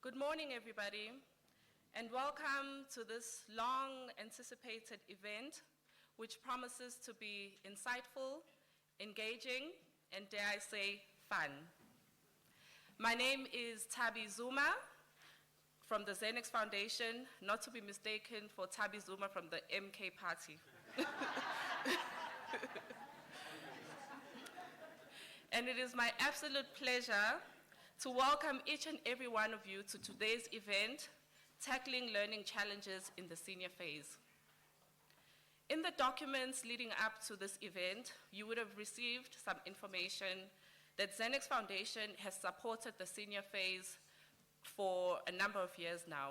Good morning, everybody, and welcome to this long-anticipated event, which promises to be insightful, engaging, and dare I say, fun. My name is Tabi Zuma from the Zenex Foundation, not to be mistaken for Tabi Zuma from the MK Party. And it is my absolute pleasure to welcome each and every one of you to today's event, Tackling Learning Challenges in the Senior Phase. In the documents leading up to this event, you would have received some information that Zenex Foundation has supported the senior phase for a number of years now.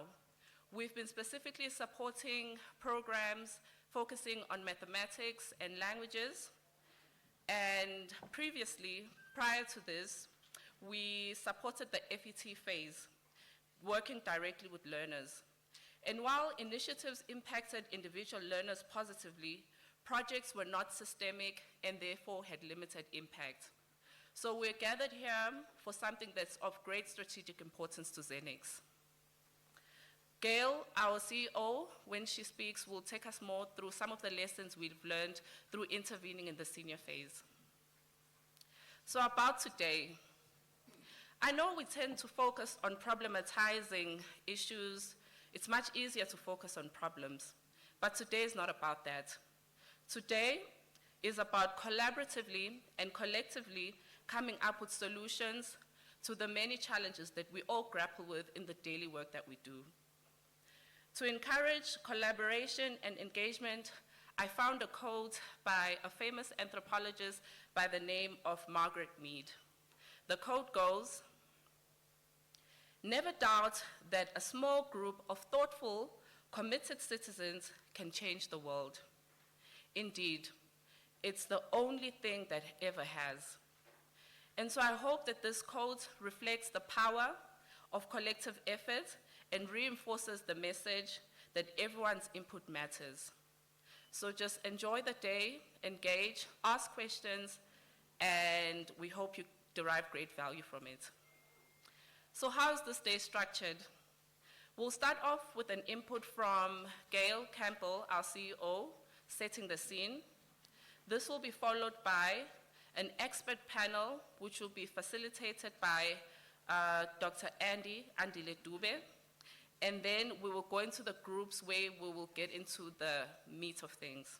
We've been specifically supporting programs focusing on mathematics and languages, and previously, prior to this, we supported the FET phase, working directly with learners. And while initiatives impacted individual learners positively, projects were not systemic and therefore had limited impact. So we're gathered here for something that's of great strategic importance to Zenex. Gail, our CEO, when she speaks, will take us more through some of the lessons we've learned through intervening in the senior phase. So about today, I know we tend to focus on problematizing issues. It's much easier to focus on problems, but today is not about that. Today is about collaboratively and collectively coming up with solutions to the many challenges that we all grapple with in the daily work that we do. To encourage collaboration and engagement, I found a quote by a famous anthropologist by the name of Margaret Mead. The quote goes, "Never doubt that a small group of thoughtful, committed citizens can change the world. Indeed, it's the only thing that ever has." And so I hope that this quote reflects the power of collective effort and reinforces the message that everyone's input matters. So just enjoy the day, engage, ask questions, and we hope you derive great value from it. So how is this day structured? We'll start off with an input from Gail Campbell, our CEO, setting the scene. This will be followed by an expert panel, which will be facilitated by Dr. Andy Andile-Dube. And then we will go into the groups where we will get into the meat of things.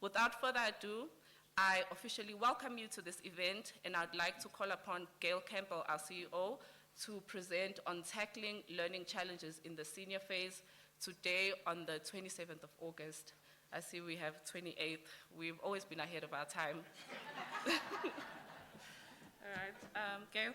Without further ado, I officially welcome you to this event, and I'd like to call upon Gail Campbell, our CEO, to present on tackling learning challenges in the senior phase today on the 27th of August. I see we have 28th. We've always been ahead of our time. All right, Gail.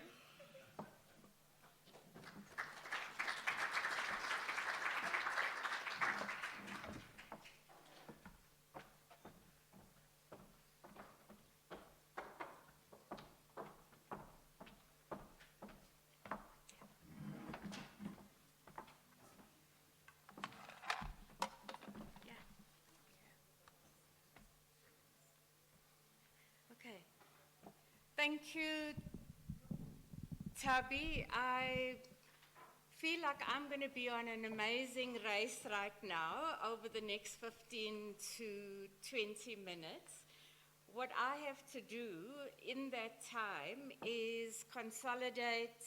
Okay. Thank you, Tabi. I feel like I'm going to be on an amazing race right now over the next 15 to 20 minutes. What I have to do in that time is consolidate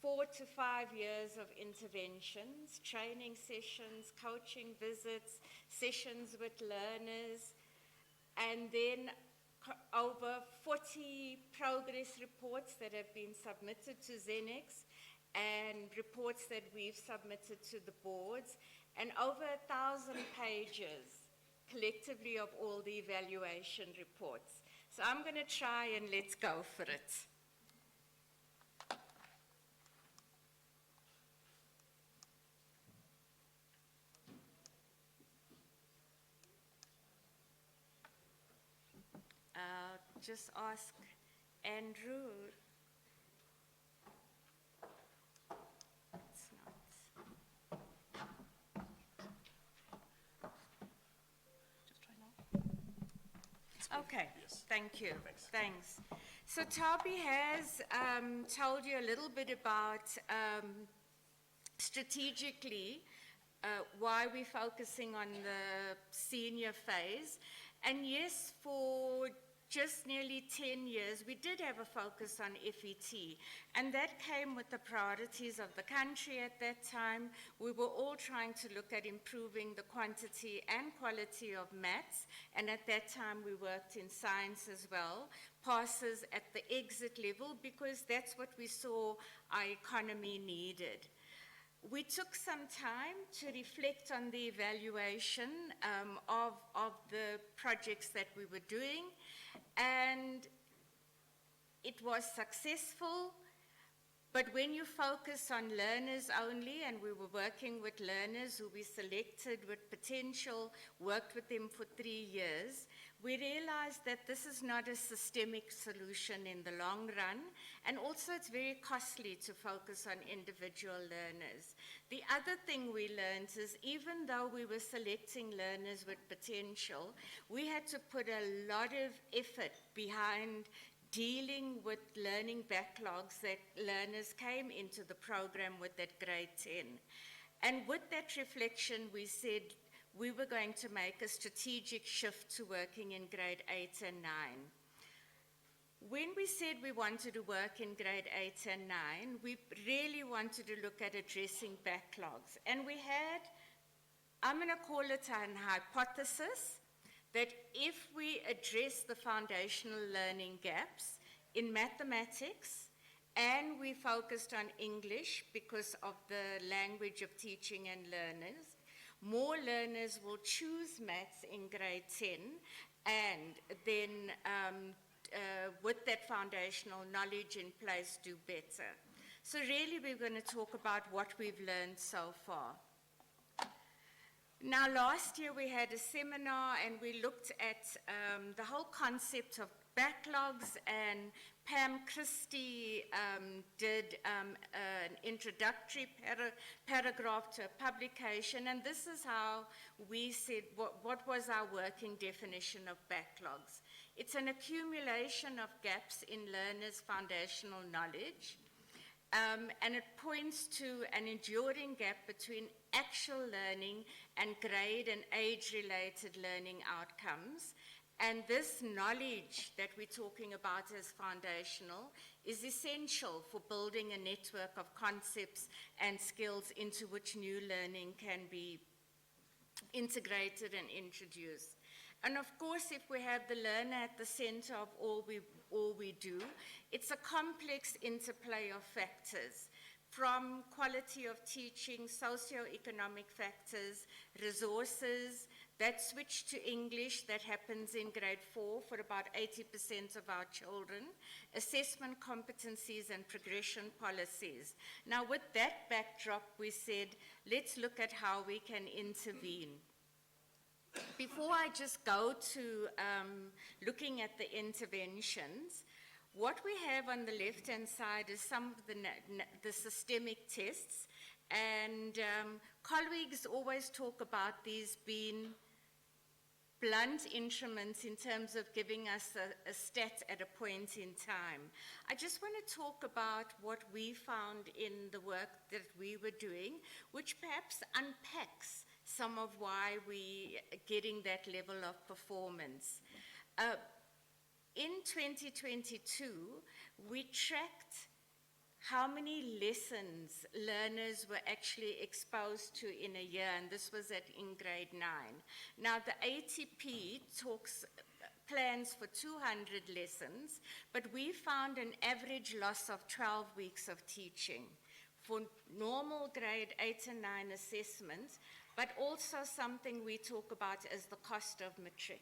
4 to 5 years of interventions, training sessions, coaching visits, sessions with learners, and then over 40 progress reports that have been submitted to Zenex and reports that we've submitted to the boards, and over 1,000 pages collectively of all the evaluation reports. So I'm going to try and let's go for it. I'll just ask Andrew. It's not. Just try now. Okay, Yes. thank you. Thanks. Thanks. So Toby has told you a little bit about strategically why we're focusing on the senior phase. And yes, for just nearly 10 years, we did have a focus on FET, and that came with the priorities of the country at that time. We were all trying to look at improving the quantity and quality of maths, and at that time we worked in science as well, passes at the exit level, because that's what we saw our economy needed. We took some time to reflect on the evaluation of the projects that we were doing, and it was successful. But when you focus on learners only, and we were working with learners who we selected with potential, worked with them for 3 years, we realized that this is not a systemic solution in the long run, and also it's very costly to focus on individual learners. The other thing we learned is even though we were selecting learners with potential, we had to put a lot of effort behind dealing with learning backlogs that learners came into the program with at grade 10. And with that reflection, we said we were going to make a strategic shift to working in grade 8 and 9. When we said we wanted to work in grade 8 and 9, we really wanted to look at addressing backlogs. And we had, I'm going to call it an hypothesis, that if we address the foundational learning gaps in mathematics, and we focused on English because of the language of teaching and learners, more learners will choose maths in grade 10, and then with that foundational knowledge in place, do better. So really we're going to talk about what we've learned so far. Now, last year we had a seminar and we looked at the whole concept of backlogs, and Pam Christie did an introductory paragraph to a publication, and this is how we said what was our working definition of backlogs. It's an accumulation of gaps in learners' foundational knowledge. And it points to an enduring gap between actual learning and grade and age-related learning outcomes. And this knowledge that we're talking about as foundational is essential for building a network of concepts and skills into which new learning can be integrated and introduced. And of course, if we have the learner at the center of all we do, it's a complex interplay of factors, from quality of teaching, socioeconomic factors, resources, that switch to English that happens in grade 4 for about 80% of our children, assessment competencies and progression policies. Now with that backdrop, we said, let's look at how we can intervene. Before I just go to looking at the interventions, what we have on the left-hand side is some of the systemic tests, and colleagues always talk about these being blunt instruments in terms of giving us a stat at a point in time. I just want to talk about what we found in the work that we were doing, which perhaps unpacks some of why we are getting that level of performance. In 2022, we tracked how many lessons learners were actually exposed to in a year, and this was in grade 9. Now, the ATP plans for 200 lessons, but we found an average loss of 12 weeks of teaching for normal grade 8 and 9 assessments, but also something we talk about as the cost of matric.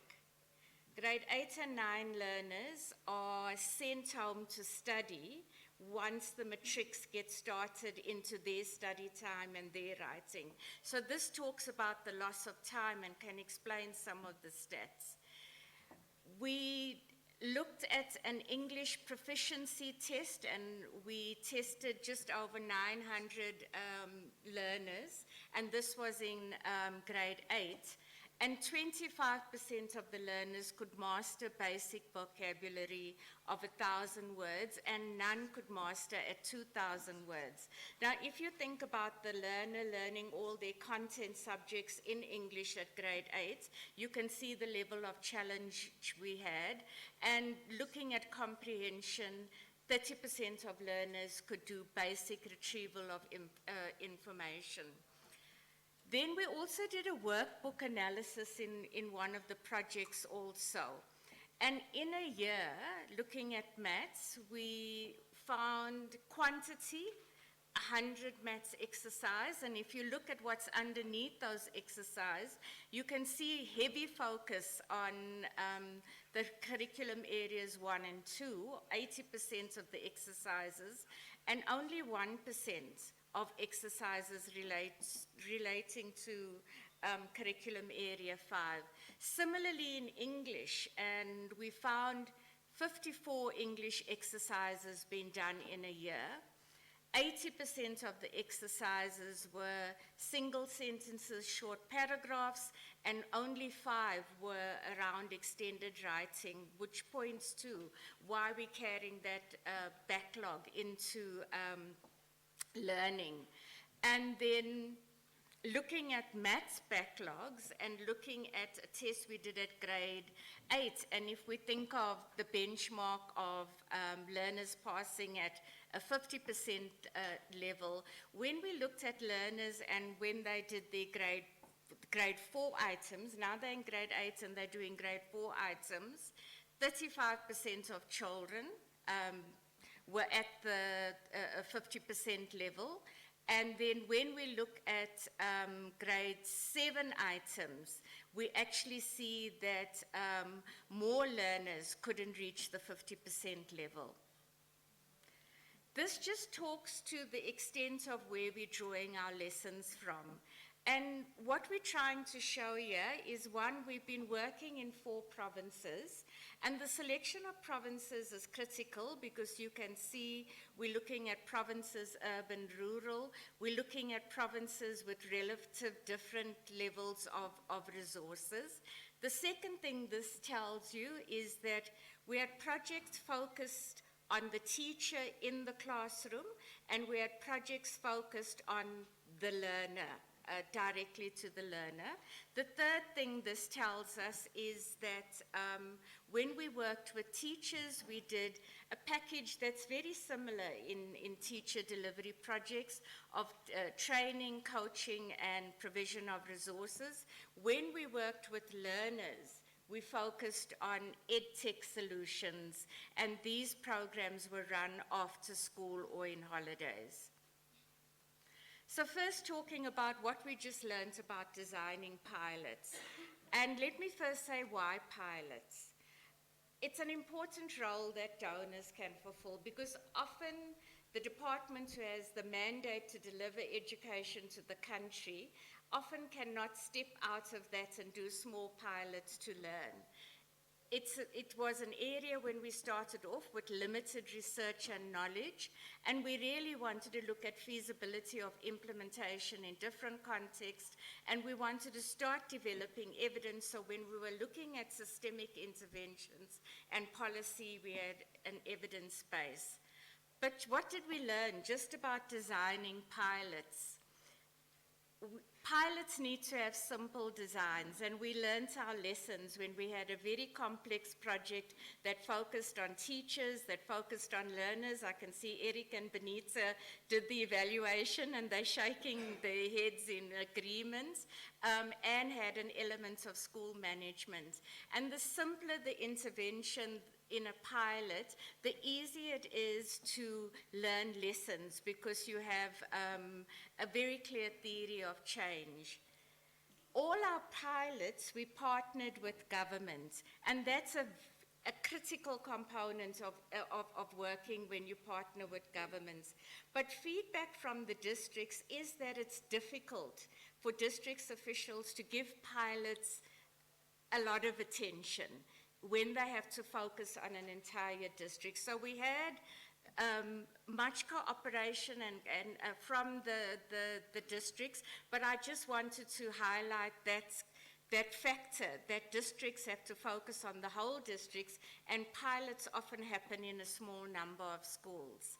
Grade 8 and 9 learners are sent home to study once the matrics get started into their study time and their writing. So this talks about the loss of time and can explain some of the stats. We looked at an English proficiency test, and we tested just over 900 learners, and this was in grade 8. and 25% of the learners could master basic vocabulary of 1,000 words, and none could master at 2,000 words. Now, if you think about the learner learning all their content subjects in English at grade 8, you can see the level of challenge we had. And looking at comprehension, 30% of learners could do basic retrieval of information. Then we also did a workbook analysis in one of the projects also. And in a year, looking at maths, we found quantity, 100 maths exercise, and if you look at what's underneath those exercises, you can see heavy focus on the curriculum areas 1 and 2, 80% of the exercises, and only 1% of exercises relating to curriculum area 5. Similarly in English, and we found 54 English exercises being done in a year. 80% of the exercises were single sentences, short paragraphs, and only 5 were around extended writing, which points to why we're carrying that backlog into learning. And then looking at maths backlogs and looking at a test we did at grade 8, and if we think of the benchmark of learners passing at a 50% level, when we looked at learners and when they did their grade 4 items, now they're in grade 8 and they're doing grade 4 items, 35% of children were at the 50% level. And then when we look at grade 7 items, we actually see that more learners couldn't reach the 50% level. This just talks to the extent of where we're drawing our lessons from. And what we're trying to show here is, one, we've been working in 4 provinces, and the selection of provinces is critical because you can see we're looking at provinces urban, rural. We're looking at provinces with relative different levels of resources. The second thing this tells you is that we had projects focused on the teacher in the classroom, and we had projects focused on the learner, directly to the learner. The third thing this tells us is that when we worked with teachers, we did a package that's very similar in teacher delivery projects of training, coaching, and provision of resources. When we worked with learners, we focused on EdTech solutions, and these programs were run after school or in holidays. So first, talking about what we just learned about designing pilots. And let me first say why pilots. It's an important role that donors can fulfill because often the department who has the mandate to deliver education to the country often cannot step out of that and do small pilots to learn. It was an area when we started off with limited research and knowledge, and we really wanted to look at feasibility of implementation in different contexts, and we wanted to start developing evidence, so when we were looking at systemic interventions and policy, we had an evidence base. But what did we learn just about designing pilots? Pilots need to have simple designs, and we learned our lessons when we had a very complex project that focused on teachers, that focused on learners. I can see Eric and Benita did the evaluation, and they're shaking their heads in agreement, and had an element of school management. And the simpler the intervention in a pilot, the easier it is to learn lessons because you have a very clear theory of change. All our pilots, we partnered with government, and that's a critical component of working when you partner with governments. But feedback from the districts is that it's difficult for districts officials to give pilots a lot of attention when they have to focus on an entire district. So we had much cooperation and from the districts, but I just wanted to highlight that that factor that districts have to focus on the whole districts, and pilots often happen in a small number of schools.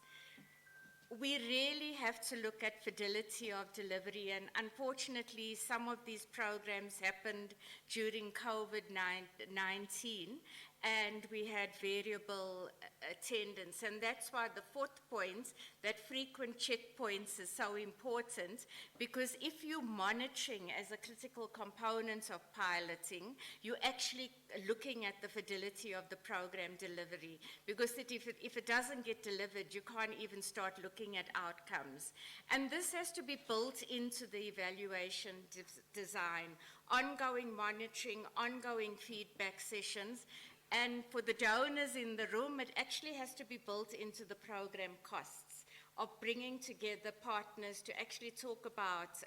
We really have to look at fidelity of delivery, and unfortunately some of these programs happened during COVID-19 and we had variable attendance, and that's why the fourth point, that frequent checkpoints, is so important, because if you're monitoring as a critical component of piloting, you're actually looking at the fidelity of the program delivery, because if it doesn't get delivered, you can't even start looking at outcomes. And this has to be built into the evaluation design, ongoing monitoring, ongoing feedback sessions. And for the donors in the room, it actually has to be built into the program costs of bringing together partners to actually talk about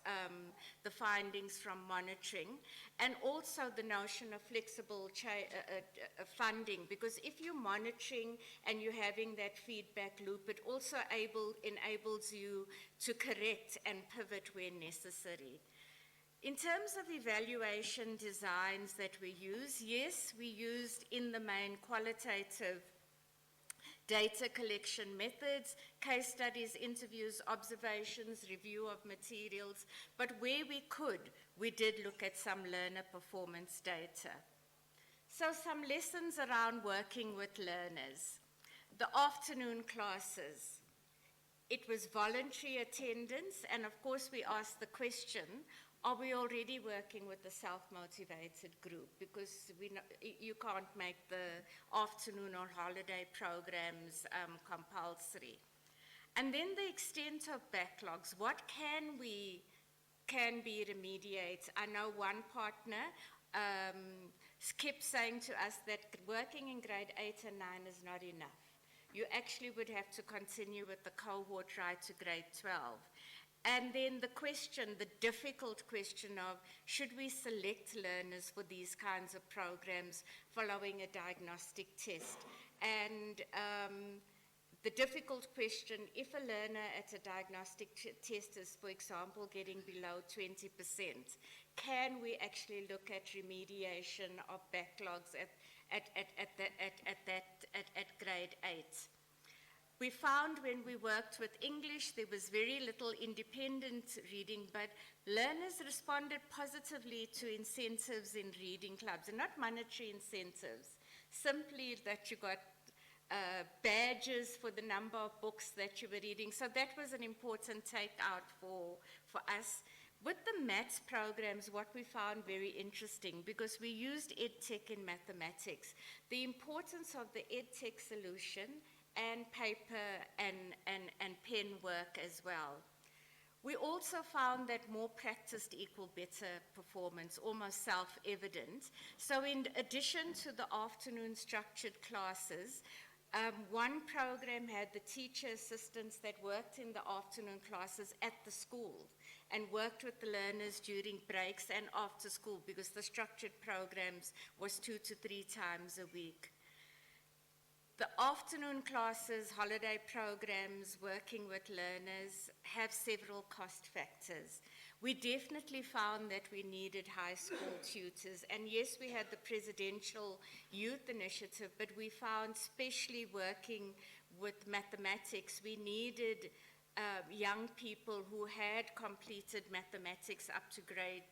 the findings from monitoring, and also the notion of flexible funding, because if you're monitoring and you're having that feedback loop, it also enables you to correct and pivot where necessary. In terms of evaluation designs that we use, yes, we used in the main qualitative data collection methods, case studies, interviews, observations, review of materials, but where we could, we did look at some learner performance data. So some lessons around working with learners. The afternoon classes. It was voluntary attendance, and of course we asked the question, are we already working with a self-motivated group? Because you can't make the afternoon or holiday programs compulsory. And then the extent of backlogs. What can be remediated? I know one partner kept saying to us that working in grade 8 and 9 is not enough. You actually would have to continue with the cohort right to grade 12. And then the question, the difficult question of, should we select learners for these kinds of programs following a diagnostic test? And the difficult question, if a learner at a diagnostic test is, for example, getting below 20%, can we actually look at remediation of backlogs at grade 8? We found when we worked with English, there was very little independent reading, but learners responded positively to incentives in reading clubs, and not monetary incentives, simply that you got badges for the number of books that you were reading. So that was an important takeout for us. With the maths programs, what we found very interesting, because we used EdTech in mathematics, the importance of the EdTech solution and paper and pen work as well. We also found that more practiced equal better performance, almost self-evident. So in addition to the afternoon structured classes, one program had the teacher assistants that worked in the afternoon classes at the school and worked with the learners during breaks and after school, because the structured programs was 2 to 3 times a week. The afternoon classes, holiday programs, working with learners have several cost factors. We definitely found that we needed high school tutors, and yes, we had the Presidential Youth Initiative, but we found, especially working with mathematics, we needed young people who had completed mathematics up to grade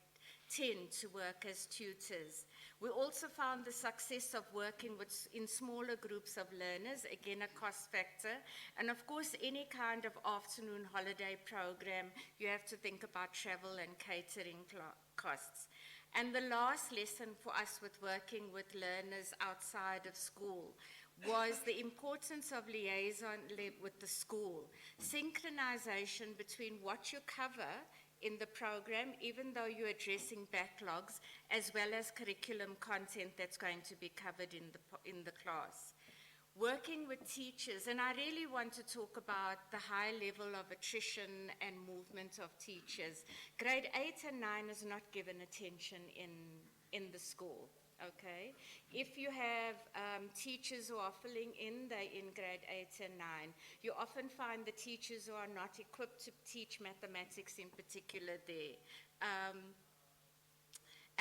10 to work as tutors. We also found the success of working in smaller groups of learners, again a cost factor, and of course any kind of afternoon holiday program, you have to think about travel and catering costs. And the last lesson for us with working with learners outside of school was the importance of liaison with the school, synchronization between what you cover in the program, even though you're addressing backlogs, as well as curriculum content that's going to be covered in the class. Working with teachers, and I really want to talk about the high level of attrition and movement of teachers. Grade 8 and 9 is not given attention in the school. Okay, if you have teachers who are filling in, they're in grade 8 and 9. You often find the teachers who are not equipped to teach mathematics in particular there.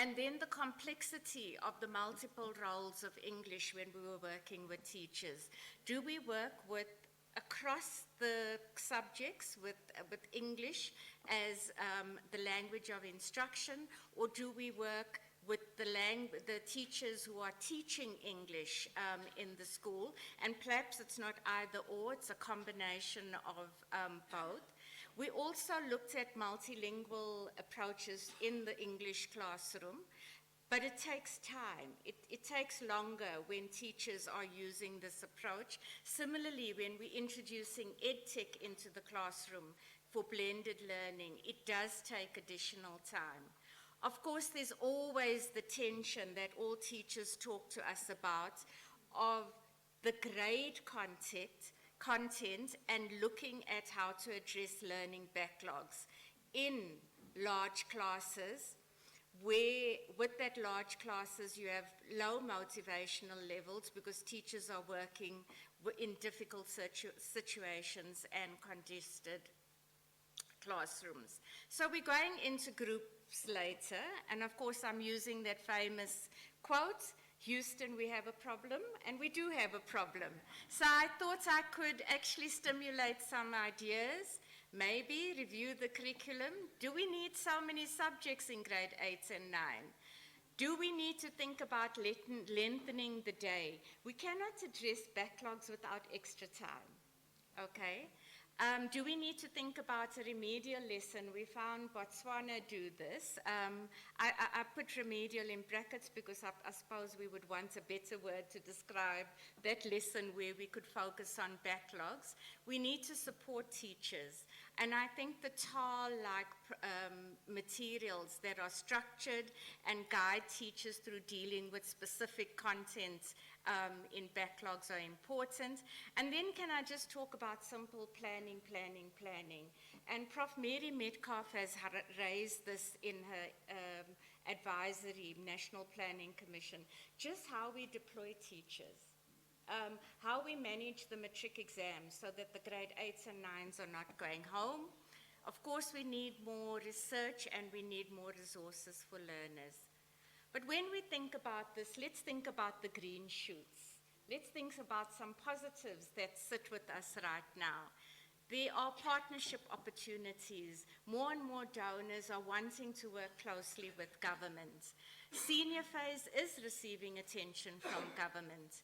And then the complexity of the multiple roles of English when we were working with teachers. Do we work with across the subjects with English as the language of instruction, or do we work with the teachers who are teaching English in the school? And perhaps it's not either or, it's a combination of both. We also looked at multilingual approaches in the English classroom, but it takes time. It takes longer when teachers are using this approach. Similarly, when we're introducing EdTech into the classroom for blended learning, it does take additional time. Of course, there's always the tension that all teachers talk to us about of the grade content and looking at how to address learning backlogs in large classes, where with that large classes you have low motivational levels because teachers are working in difficult situations and congested classrooms. So we're going into groups later, and of course I'm using that famous quote, Houston, we have a problem, and we do have a problem. So I thought I could actually stimulate some ideas, maybe review the curriculum. Do we need so many subjects in grade 8 and 9? Do we need to think about lengthening the day? We cannot address backlogs without extra time, okay? Do we need to think about a remedial lesson? We found Botswana do this. I put remedial in brackets because I suppose we would want a better word to describe that lesson where we could focus on backlogs. We need to support teachers. And I think the TAL-like materials that are structured and guide teachers through dealing with specific content in backlogs are important. And then can I just talk about simple planning. And Prof. Mary Metcalf has raised this in her advisory, National Planning Commission, just how we deploy teachers. How we manage the matric exams so that the grade 8s and 9s are not going home. Of course, we need more research and we need more resources for learners. But when we think about this, let's think about the green shoots. Let's think about some positives that sit with us right now. There are partnership opportunities. More and more donors are wanting to work closely with government. Senior phase is receiving attention from government.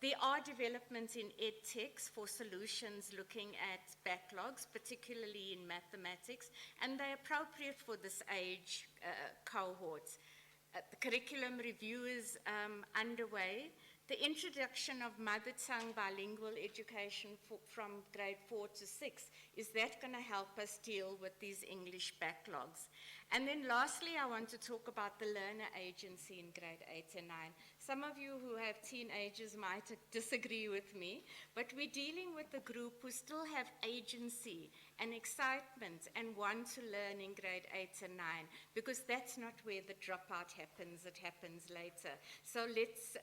There are developments in EdTechs for solutions looking at backlogs, particularly in mathematics, and they're appropriate for this age cohort. The curriculum review is underway. The introduction of mother tongue bilingual education from grade 4 to 6, is that going to help us deal with these English backlogs? And then lastly, I want to talk about the learner agency in grade 8 and 9. Some of you who have teenagers might disagree with me, but we're dealing with a group who still have agency and excitement and want to learn in grade 8 and 9, because that's not where the dropout happens, it happens later. So let's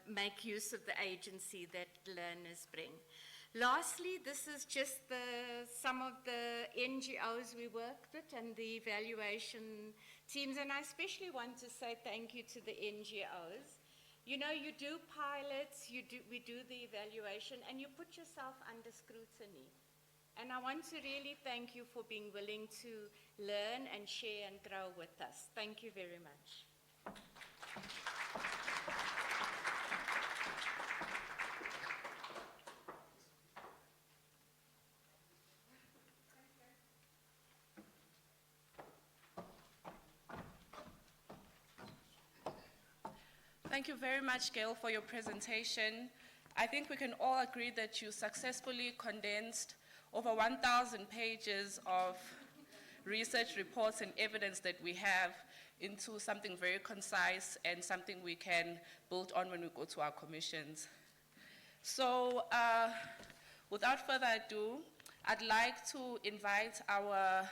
make use of the agency that learners bring. Lastly, this is just some of the NGOs we worked with and the evaluation teams, and I especially want to say thank you to the NGOs. You know, you do pilots, we do the evaluation, and you put yourself under scrutiny. And I want to really thank you for being willing to learn and share and grow with us. Thank you very much. Thank you very much, Gail, for your presentation. I think we can all agree that you successfully condensed over 1,000 pages of research reports and evidence that we have into something very concise and something we can build on when we go to our commissions. So without further ado, I'd like to invite our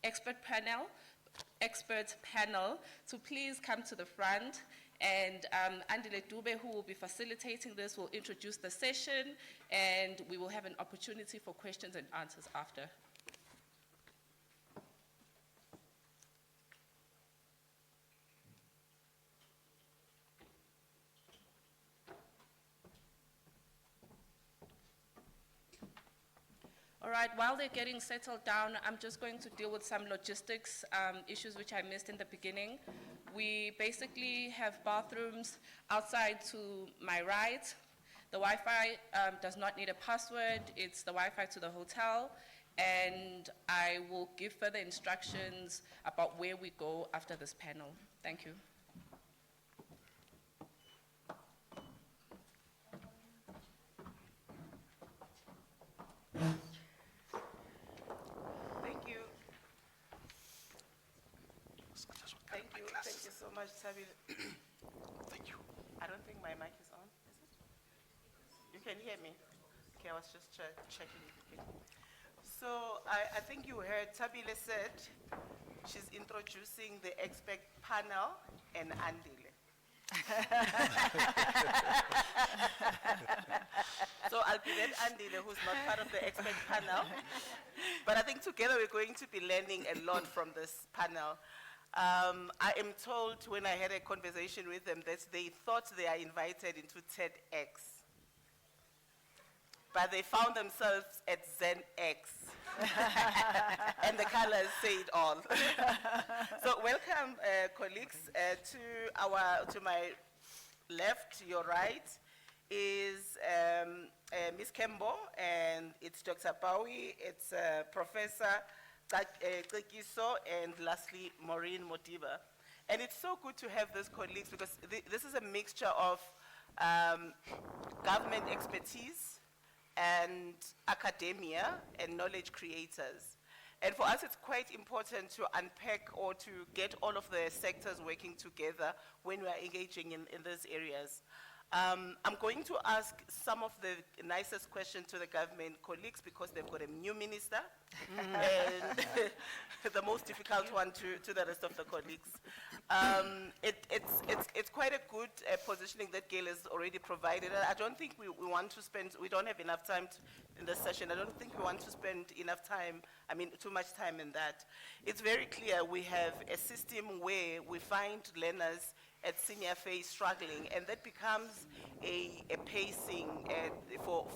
expert panel to please come to the front. And Andile Dube, who will be facilitating this, will introduce the session, and we will have an opportunity for questions and answers after. right, while they're getting settled down, I'm just going to deal with some logistics issues which I missed in the beginning. We basically have bathrooms outside to my right. The Wi-Fi does not need a password. It's the Wi-Fi to the hotel. And I will give further instructions about where we go after this panel. Thank you. Thank you. Thank you. Thank you so much, Sabi. Thank you. I don't think my mic is on, is it? You can hear me? Okay, I was just checking. Okay. So I think you heard Tabile said she's introducing the expert panel and Andile. So I'll be that Andile, who's not part of the expert panel. But I think together we're going to be learning a lot from this panel. I am told when I had a conversation with them that they thought they are invited into TEDx, but they found themselves at Zenex. And the colors say it all. So welcome, colleagues. To my left, your right, is Ms. Kembo, and it's Dr. Bowie, it's Professor Tekiso, and lastly, Maureen Modiba. And it's so good to have these colleagues because this is a mixture of government expertise and academia and knowledge creators. And for us, it's quite important to unpack or to get all of the sectors working together when we are engaging in these areas. I'm going to ask some of the nicest questions to the government colleagues because they've got a new minister, and the most difficult one to the rest of the colleagues. It's quite a good positioning that Gail has already provided. I don't think we want to spend, we don't have enough time in this session. I don't think we want to spend enough time, too much time in that. It's very clear we have a system where we find learners at senior phase struggling, and that becomes a pacing for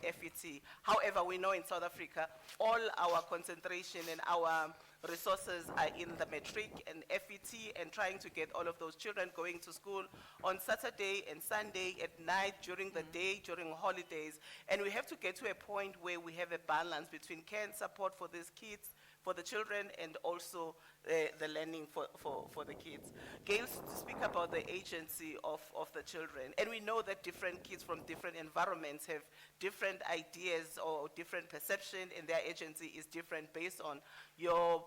FET. However, we know in South Africa, all our concentration and our resources are in the matric and FET and trying to get all of those children going to school on Saturday and Sunday at night, during the day, during holidays. And we have to get to a point where we have a balance between care and support for these kids, for the children, and also the learning for the kids. Gail to speak about the agency of the children. And we know that different kids from different environments have different ideas or different perception, and their agency is different based on your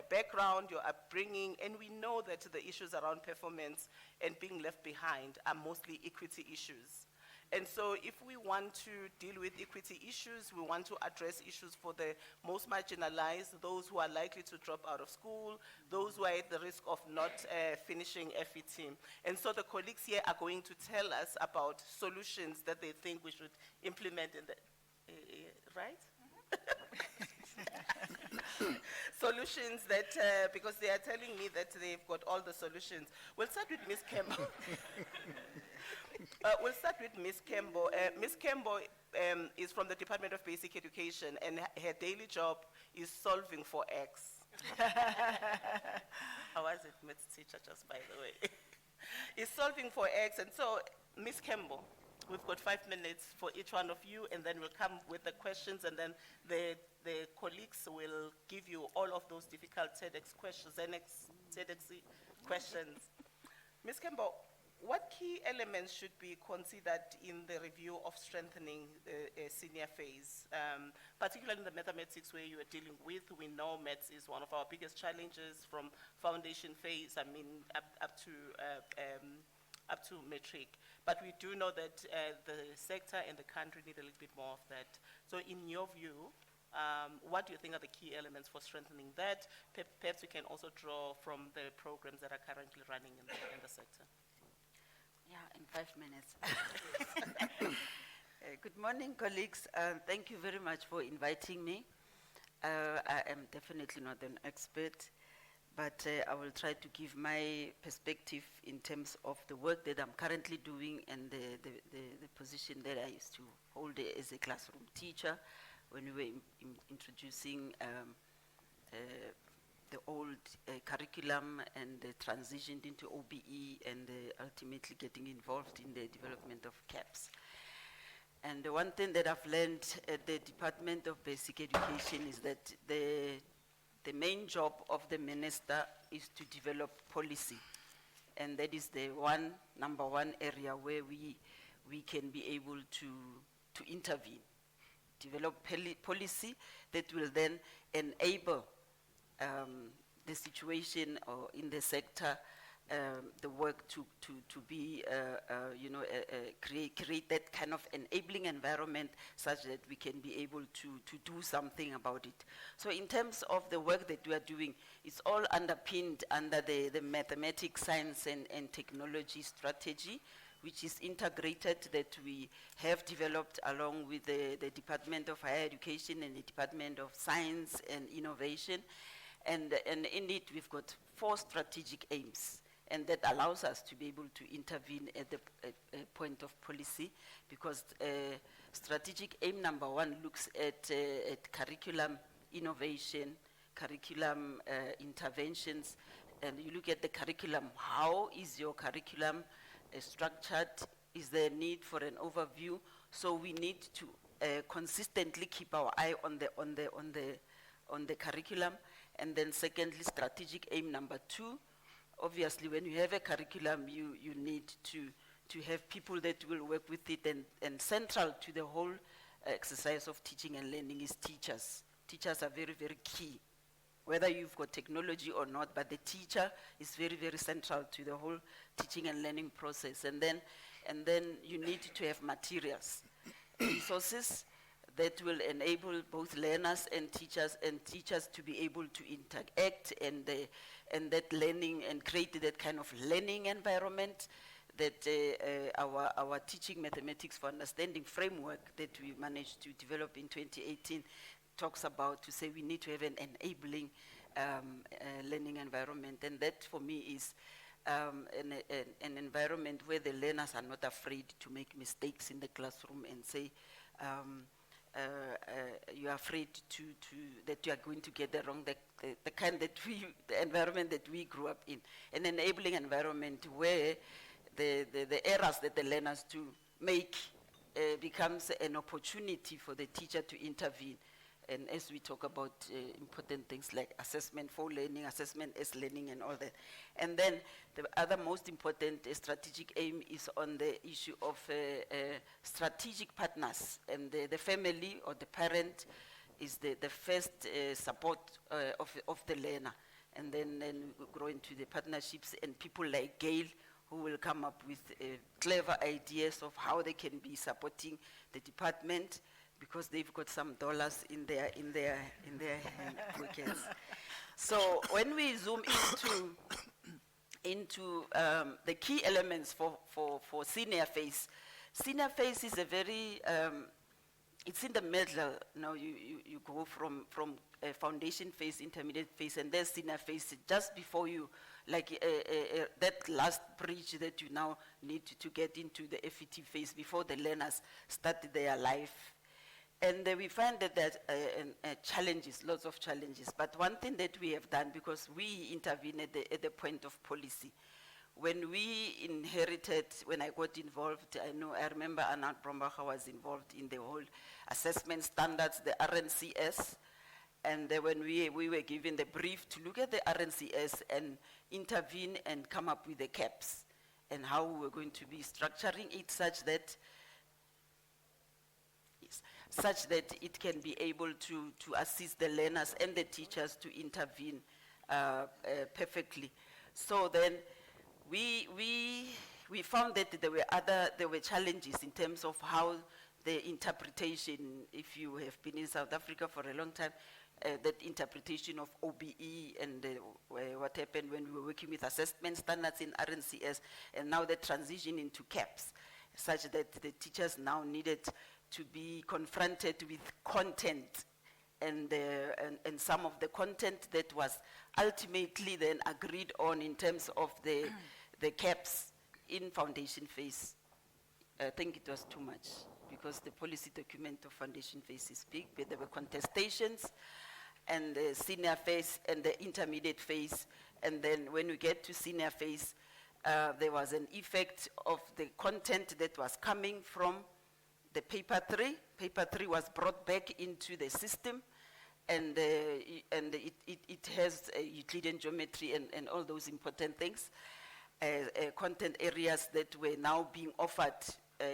background, your upbringing. And we know that the issues around performance and being left behind are mostly equity issues. And so if we want to deal with equity issues, we want to address issues for the most marginalized, those who are likely to drop out of school, those who are at the risk of not finishing FET. And so the colleagues here are going to tell us about solutions that they think we should implement in the, right? Solutions that, because they are telling me that they've got all the solutions. We'll start with Ms. Campbell. We'll start with Ms. Kembo. Ms. Kembo is from the Department of Basic Education, and her daily job is solving for X. How was it, Ms. Teacher, just by the way? Is solving for X, and so, Ms. Kembo, we've got 5 minutes for each one of you, and then we'll come with the questions, and then the colleagues will give you all of those difficult TEDx questions, TEDx questions. Ms. Kembo, what key elements should be considered in the review of strengthening senior phase, particularly in the mathematics where you are dealing with? We know maths is one of our biggest challenges from foundation phase, up to matric. But we do know that the sector and the country need a little bit more of that. So in your view, what do you think are the key elements for strengthening that? Perhaps we can also draw from the programs that are currently running in the sector. Yeah, in 5 minutes. Good morning, colleagues. Thank you very much for inviting me. I am definitely not an expert, but I will try to give my perspective in terms of the work that I'm currently doing and the position that I used to hold as a classroom teacher when we were introducing the old curriculum and transitioned into OBE and ultimately getting involved in the development of CAPS. And the one thing that I've learned at the Department of Basic Education is that the main job of the minister is to develop policy. And that is the number one area where we can be able to intervene, develop policy that will then enable the situation or in the sector, the work to be, create that kind of enabling environment such that we can be able to do something about it. So in terms of the work that we are doing, it's all underpinned under the mathematics, science and technology strategy, which is integrated, that we have developed along with the Department of Higher Education and the Department of Science and Innovation. And in it, we've got 4 strategic aims, and that allows us to be able to intervene at the point of policy, because strategic aim number 1 looks at curriculum innovation, curriculum interventions, and you look at the curriculum. How is your curriculum structured? Is there a need for an overview? So we need to consistently keep our eye on the curriculum. And then secondly, strategic aim number 2, obviously when you have a curriculum, you need to have people that will work with it, and central to the whole exercise of teaching and learning is teachers. Teachers are very, very key, whether you've got technology or not, but the teacher is very, very central to the whole teaching and learning process. And then you need to have materials, resources that will enable both learners and teachers to be able to interact and that learning, and create that kind of learning environment that our teaching mathematics for understanding framework that we managed to develop in 2018 talks about, to say we need to have an enabling learning environment. And that for me is an environment where the learners are not afraid to make mistakes in the classroom and say, you are afraid that you are going to get the wrong, the kind that the environment that we grew up in. An enabling environment where the errors that the learners do make becomes an opportunity for the teacher to intervene. And as we talk about important things like assessment for learning, assessment as learning and all that. And then the other most important strategic aim is on the issue of strategic partners. And the family or the parent is the first support of the learner. And then we grow into the partnerships, and people like Gail, who will come up with clever ideas of how they can be supporting the department, because they've got some dollars in their hand pockets. So when we zoom into the key elements for senior phase is a very it's in the middle. Now you go from foundation phase, intermediate phase, and then senior phase, just before you, like that last bridge that you now need to get into the FET phase before the learners start their life. And we find that there's challenges, lots of challenges. But one thing that we have done, because we intervene at the point of policy, when we inherited, when I got involved, I remember Anna Brombacher was involved in the whole assessment standards, the RNCS, and when we were given the brief to look at the RNCS and intervene and come up with the CAPS, and how we were going to be structuring it such that it can be able to assist the learners and the teachers to intervene perfectly. So then we found that there were challenges in terms of how the interpretation, if you have been in South Africa for a long time, that interpretation of OBE and what happened when we were working with assessment standards in RNCS, and now the transition into CAPS, such that the teachers now needed to be confronted with content, and some of the content that was ultimately then agreed on in terms of the CAPS in foundation phase. I think it was too much. because the policy document of foundation phase is big, but there were contestations and the senior phase and the intermediate phase. And then when we get to senior phase, there was an effect of the content that was coming from the paper 3. Paper 3 was brought back into the system, and it has Euclidean geometry and all those important things, content areas that were now being offered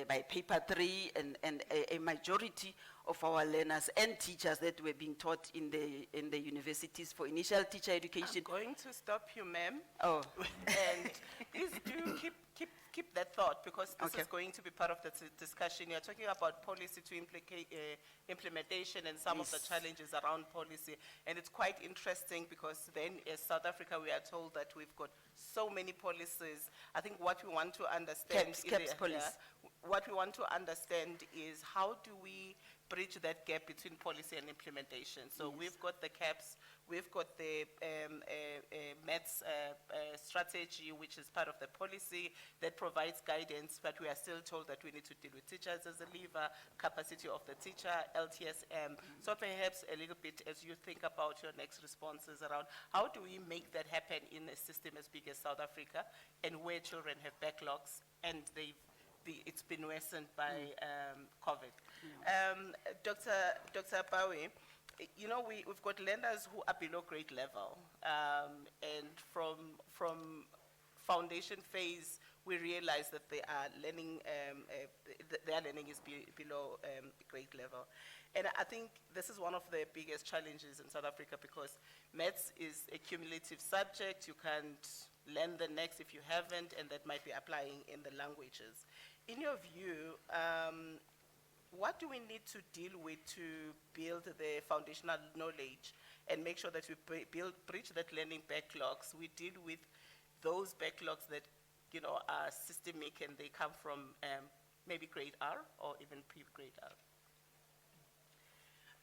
by paper 3, and a majority of our learners and teachers that were being taught in the universities for initial teacher education. I'm going to stop you, ma'am. Oh. And please do keep that thought, because this Okay. is going to be part of the discussion. You're talking about policy to implementation and some of the Yes. challenges around policy. And it's quite interesting because then as South Africa, we are told that we've got so many policies. I think what we want to understand Caps policy. what we want to understand is how do we bridge that gap between policy and implementation. So we've got the CAPS, we've got the maths strategy, which is part of the policy that provides guidance, but we are still told that we need to deal with teachers as a lever, capacity of the teacher, LTSM. So perhaps a little bit as you think about your next responses around how do we make that happen in a system as big as South Africa, and where children have backlogs and it's been worsened by COVID. Dr. Bowie, you know, we've got learners who are below grade level, and from foundation phase, we realize that they are learning, their learning is below grade level. And I think this is one of the biggest challenges in South Africa, because maths is a cumulative subject. You can't learn the next if you haven't, and that might be applying in the languages. In your view, what do we need to deal with to build the foundational knowledge and make sure that we bridge that learning backlogs? We deal with those backlogs that, you know, are systemic and they come from maybe grade R or even pre-grade R.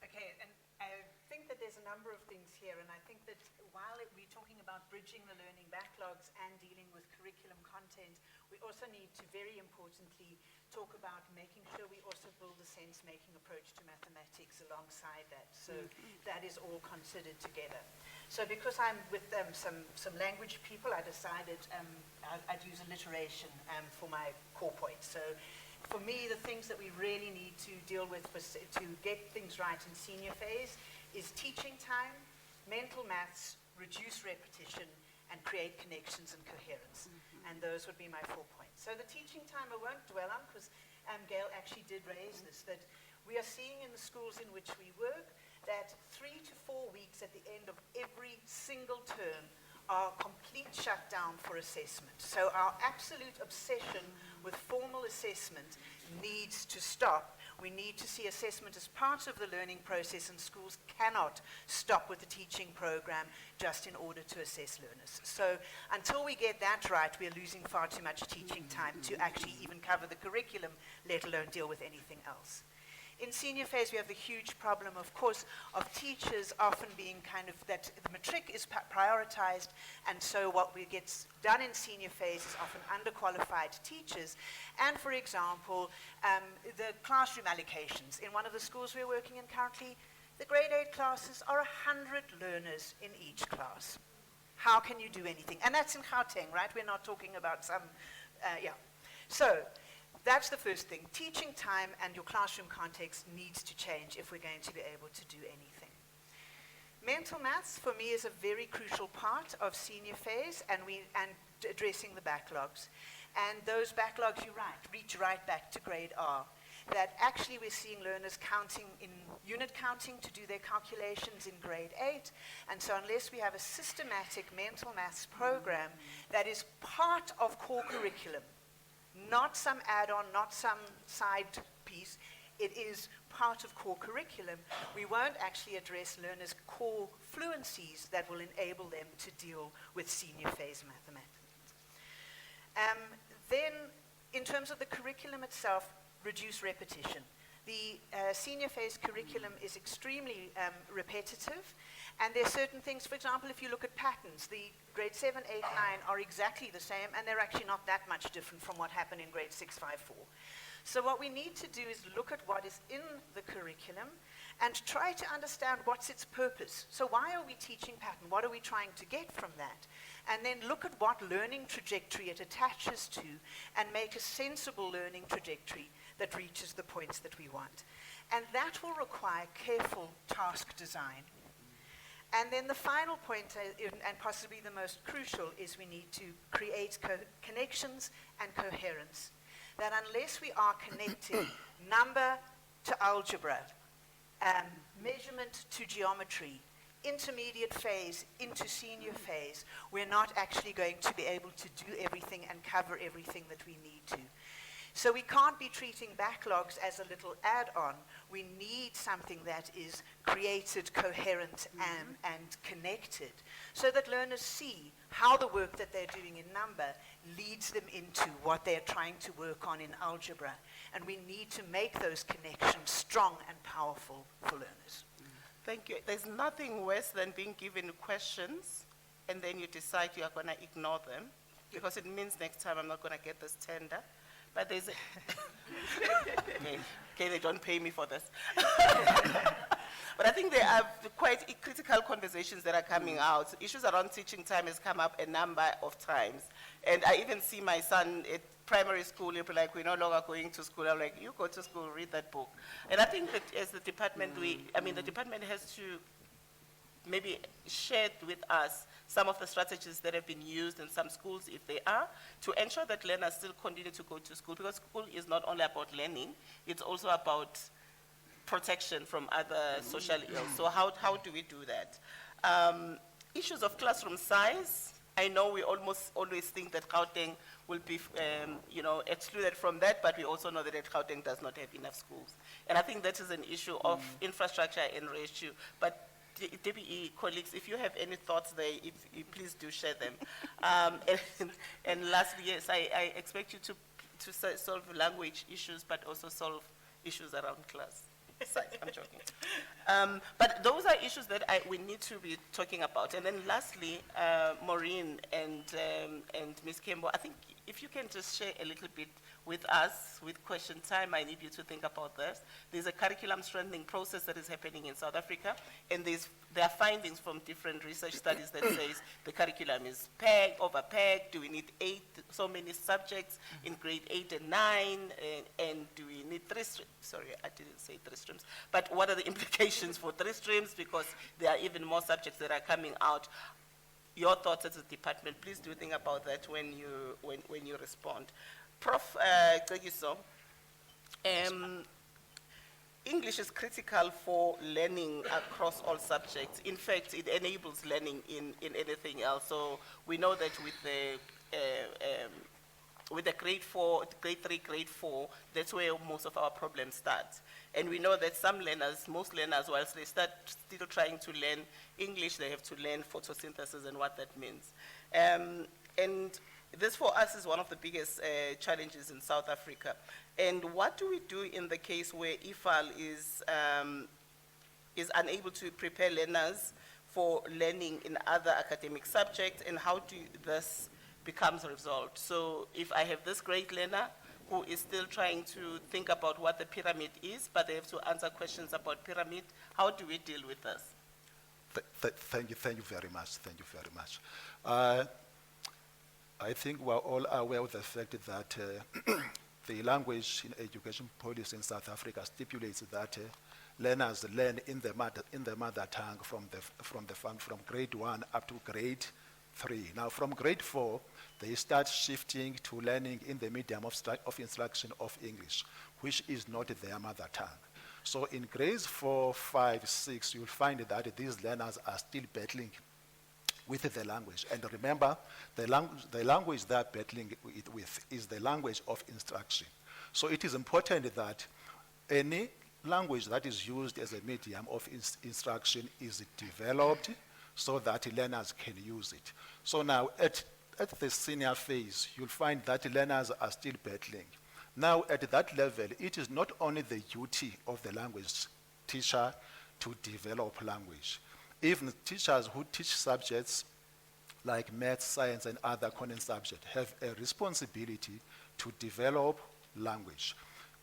Okay, and I think that there's a number of things here, and I think that while we're talking about bridging the learning backlogs and dealing with curriculum content, we also need to very importantly talk about making sure we also build a sense-making approach to mathematics alongside that. So that is all considered together. So because I'm with some language people, I decided I'd use alliteration for my core points. So for me, the things that we really need to deal with to get things right in senior phase is teaching time, mental maths, reduce repetition, and create connections and coherence. And those would be my 4 points. So the teaching time I won't dwell on, because Gail actually did raise this, that we are seeing in the schools in which we work that 3 to 4 weeks at the end of every single term are complete shutdown for assessment. So our absolute obsession with formal assessment needs to stop. We need to see assessment as part of the learning process, and schools cannot stop with the teaching program just in order to assess learners. So until we get that right, we're losing far too much teaching time to actually even cover the curriculum, let alone deal with anything else. In senior phase, we have the huge problem, of course, of teachers often being kind of that the matric is prioritized, and so what gets done in senior phase is often underqualified teachers. And for example, the classroom allocations. In one of the schools we're working in currently, the grade 8 classes are 100 learners in each class. How can you do anything? And that's in Gauteng, right? We're not talking about some, So, that's the first thing. Teaching time and your classroom context needs to change if we're going to be able to do anything. Mental maths, for me, is a very crucial part of senior phase and addressing the backlogs. And those backlogs, you're right, reach right back to grade R. That actually we're seeing learners counting in unit counting to do their calculations in grade 8. And so unless we have a systematic mental maths program that is part of core curriculum, not some add-on, not some side piece, it is part of core curriculum, we won't actually address learners' core fluencies that will enable them to deal with senior phase mathematics. Then, in terms of the curriculum itself, reduce repetition. The senior phase curriculum is extremely repetitive, and there are certain things, for example, if you look at patterns, the grade 7, 8, 9 are exactly the same, and they're actually not that much different from what happened in grade 6, 5, 4. So what we need to do is look at what is in the curriculum and try to understand what's its purpose. So why are we teaching pattern? What are we trying to get from that? And then look at what learning trajectory it attaches to and make a sensible learning trajectory that reaches the points that we want. And that will require careful task design. And then the final point, and possibly the most crucial, is we need to create connections and coherence. That unless we are connecting number to algebra, measurement to geometry, intermediate phase into senior phase, we're not actually going to be able to do everything and cover everything that we need to. So we can't be treating backlogs as a little add-on. We need something that is created, coherent, and connected, so that learners see how the work that they're doing in number leads them into what they're trying to work on in algebra. And we need to make those connections strong and powerful for learners. Thank you. There's nothing worse than being given questions and then you decide you are going to ignore them, because it means next time I'm not going to get this tender. But there's okay, they don't pay me for this. But I think there are quite critical conversations that are coming out. Issues around teaching time has come up a number of times. And I even see my son at primary school, he'll be like, we're no longer going to school. I'm like, you go to school, read that book. And I think that as the department, the department has to maybe share with us some of the strategies that have been used in some schools, if they are, to ensure that learners still continue to go to school, because school is not only about learning, it's also about protection from other social ills. So how do we do that? Issues of classroom size. I know we almost always think that Gauteng will be excluded from that, but we also know that Gauteng does not have enough schools. And I think that is an issue of infrastructure and ratio. But DBE colleagues, if you have any thoughts there, if you please do share them. And lastly, yes, I expect you to solve language issues, but also solve issues around class. I'm joking. But those are issues that we need to be talking about. And then lastly, Maureen and Ms. Kembo, I think if you can just share a little bit with us, with question time, I need you to think about this. There's a curriculum strengthening process that is happening in South Africa, and there are findings from different research studies that says the curriculum is overpacked. Do we need so many subjects in grade 8 and 9, and do we need 3 streams? Sorry, I didn't say 3 streams. But what are the implications for 3 streams? Because there are even more subjects that are coming out. Your thoughts as a department, please do think about that when you respond. Prof. Cegiso, English is critical for learning across all subjects. In fact, it enables learning in anything else. So we know that with the grade 3, grade 4, that's where most of our problems start. And we know that most learners, whilst they start still trying to learn English, they have to learn photosynthesis and what that means. And this for us is one of the biggest challenges in South Africa. And what do we do in the case where IFAL is unable to prepare learners for learning in other academic subjects, and how do this becomes resolved? So if I have this great learner who is still trying to think about what the pyramid is, but they have to answer questions about pyramid, how do we deal with this? Thank you very much. Thank you very much. I think we're all aware of the fact that the language in education policy in South Africa stipulates that learners learn in the mother tongue from grade 1 up to grade 3. Now, from grade 4, they start shifting to learning in the medium of instruction of English, which is not their mother tongue. So in grades 4, 5, 6, you'll find that these learners are still battling with the language. And remember, the language they're battling with is the language of instruction. So it is important that any language that is used as a medium of instruction is developed so that learners can use it. So now at the senior phase, you'll find that learners are still battling. Now at that level, it is not only the duty of the language teacher to develop language. Even teachers who teach subjects like math, science, and other content subjects have a responsibility to develop language.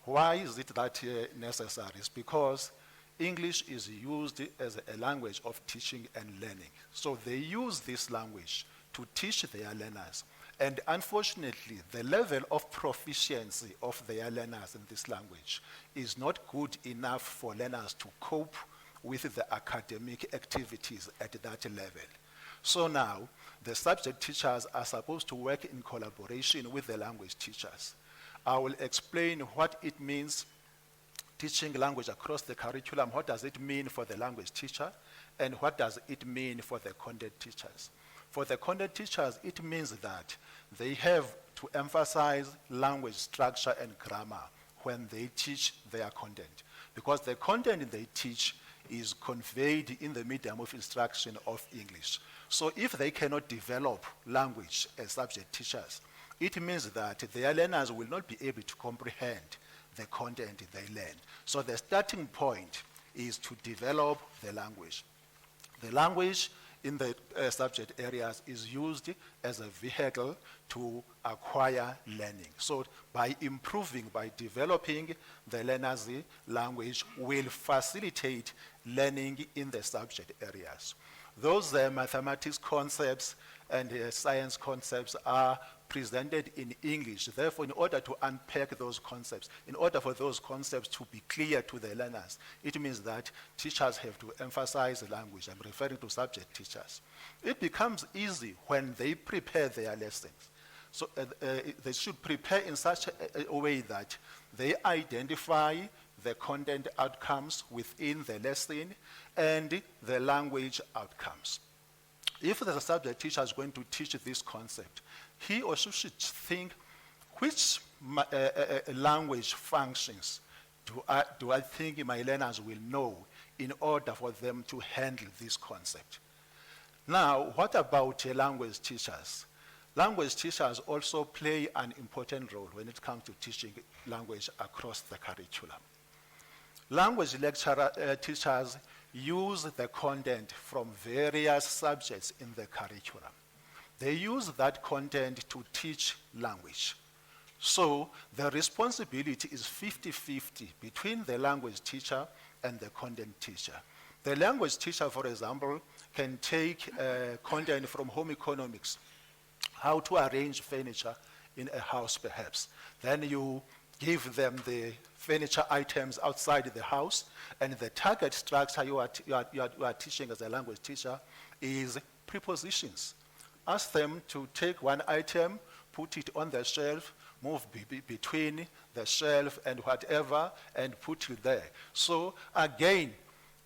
Why is it that necessary? It's because English is used as a language of teaching and learning. So they use this language to teach their learners. And unfortunately, the level of proficiency of their learners in this language is not good enough for learners to cope with the academic activities at that level. So now, the subject teachers are supposed to work in collaboration with the language teachers. I will explain what it means teaching language across the curriculum. What does it mean for the language teacher? And what does it mean for the content teachers? For the content teachers, it means that they have to emphasize language structure and grammar when they teach their content, because the content they teach is conveyed in the medium of instruction of English. So if they cannot develop language as subject teachers, it means that their learners will not be able to comprehend the content they learn. So the starting point is to develop the language. The language in the subject areas is used as a vehicle to acquire learning. So by improving, by developing the learner's language will facilitate learning in the subject areas. Those mathematics concepts and science concepts are presented in English. Therefore, in order to unpack those concepts, in order for those concepts to be clear to the learners, it means that teachers have to emphasize the language. I'm referring to subject teachers. It becomes easy when they prepare their lessons. So they should prepare in such a way that they identify the content outcomes within the lesson and the language outcomes. If the subject teacher is going to teach this concept, he or she should think, which language functions do I think my learners will know in order for them to handle this concept? Now, what about language teachers? Language teachers also play an important role when it comes to teaching language across the curriculum. Language teachers use the content from various subjects in the curriculum. They use that content to teach language. So the responsibility is 50-50 between the language teacher and the content teacher. The language teacher, for example, can take content from home economics, how to arrange furniture in a house perhaps. Then you give them the furniture items outside the house, and the target structure you are teaching as a language teacher is prepositions. Ask them to take one item, put it on the shelf, move between the shelf and whatever, and put it there. So again,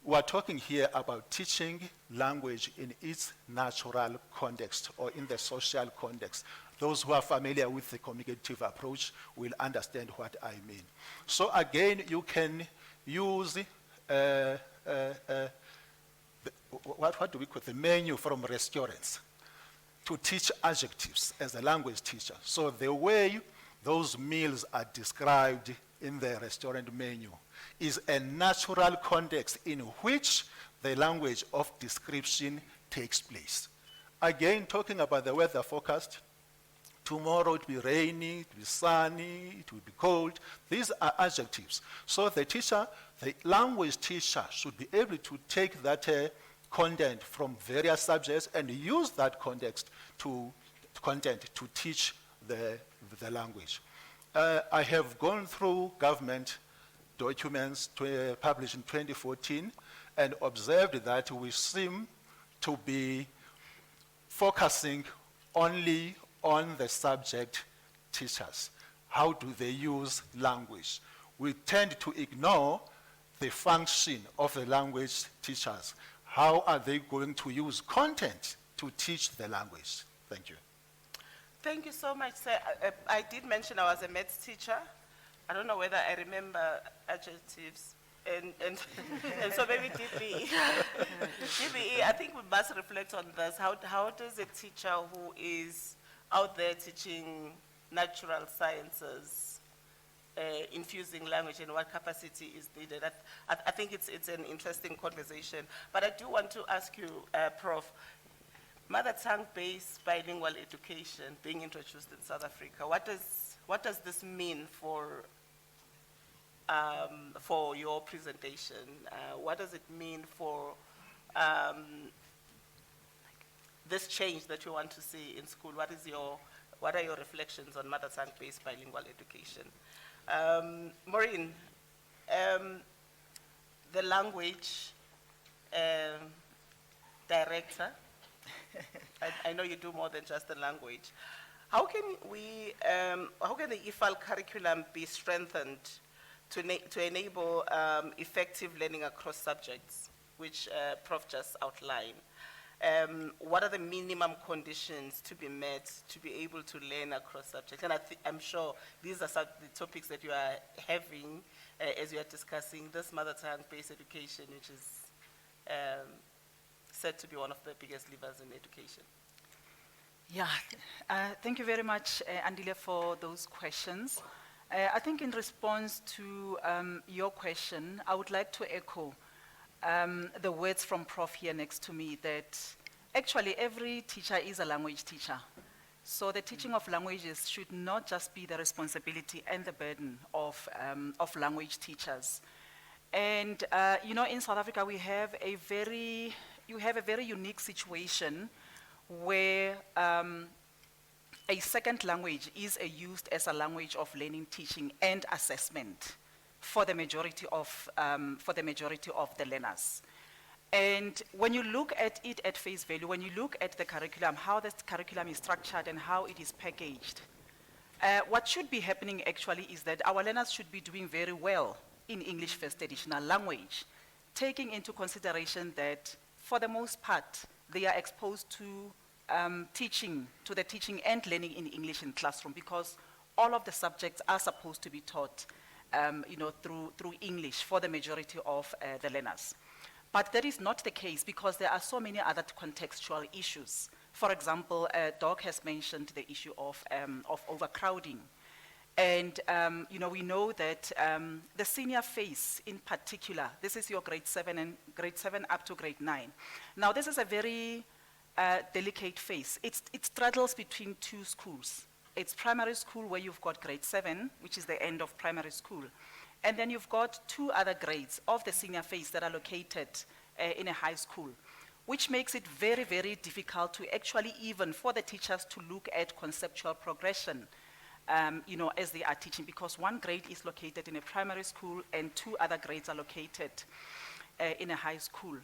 we're talking here about teaching language in its natural context or in the social context. Those who are familiar with the communicative approach will understand what I mean. So again, you can use what do we call the menu from restaurants to teach adjectives as a language teacher. So the way those meals are described in the restaurant menu is a natural context in which the language of description takes place. Again, talking about the weather forecast, tomorrow it will be rainy, it will be sunny, it will be cold. These are adjectives. So the teacher, the language teacher, should be able to take that content from various subjects and use that content to teach the language. I have gone through government documents published in 2014 and observed that we seem to be focusing only on the subject teachers. How do they use language? We tend to ignore the function of the language teachers. How are they going to use content to teach the language? Thank you. Thank you so much, sir. I did mention I was a maths teacher. I don't know whether I remember adjectives. And so maybe DBE. DBE, I think we must reflect on this. How does a teacher who is out there teaching natural sciences, infusing language, and what capacity is needed? I think it's an interesting conversation. But I do want to ask you, Prof, mother tongue-based bilingual education being introduced in South Africa, what does this mean for for your presentation. What does it mean for this change that you want to see in school? What are your reflections on mother tongue-based bilingual education? Maureen, the language director, I know you do more than just the language. How can the IFAL curriculum be strengthened to enable effective learning across subjects, which Prof just outlined? What are the minimum conditions to be met to be able to learn across subjects? And I'm sure these are the topics that you are having as you are discussing this mother tongue-based education, which is said to be one of the biggest levers in education. Yeah, thank you very much, Andile, for those questions. I think in response to your question, I would like to echo the words from Prof here next to me that actually every teacher is a language teacher. So the teaching of languages should not just be the responsibility and the burden of language teachers. And you know, in South Africa we have a very unique situation where a second language is used as a language of learning, teaching, and assessment for the majority of the learners. And when you look at it at face value, when you look at the curriculum, how the curriculum is structured and how it is packaged, what should be happening actually is that our learners should be doing very well in English first additional language, taking into consideration that for the most part, they are exposed to the teaching and learning in English in classroom, because all of the subjects are supposed to be taught you know, through English for the majority of the learners. But that is not the case, because there are so many other contextual issues. For example, Doc has mentioned the issue of overcrowding. And you know, we know that the senior phase in particular, this is your grade 7 up to grade 9. Now this is a very delicate phase. It straddles between two schools. It's primary school where you've got grade 7, which is the end of primary school. And then you've got two other grades of the senior phase that are located in a high school, which makes it very, very difficult to actually even for the teachers to look at conceptual progression you know, as they are teaching, because one grade is located in a primary school and two other grades are located in a high school.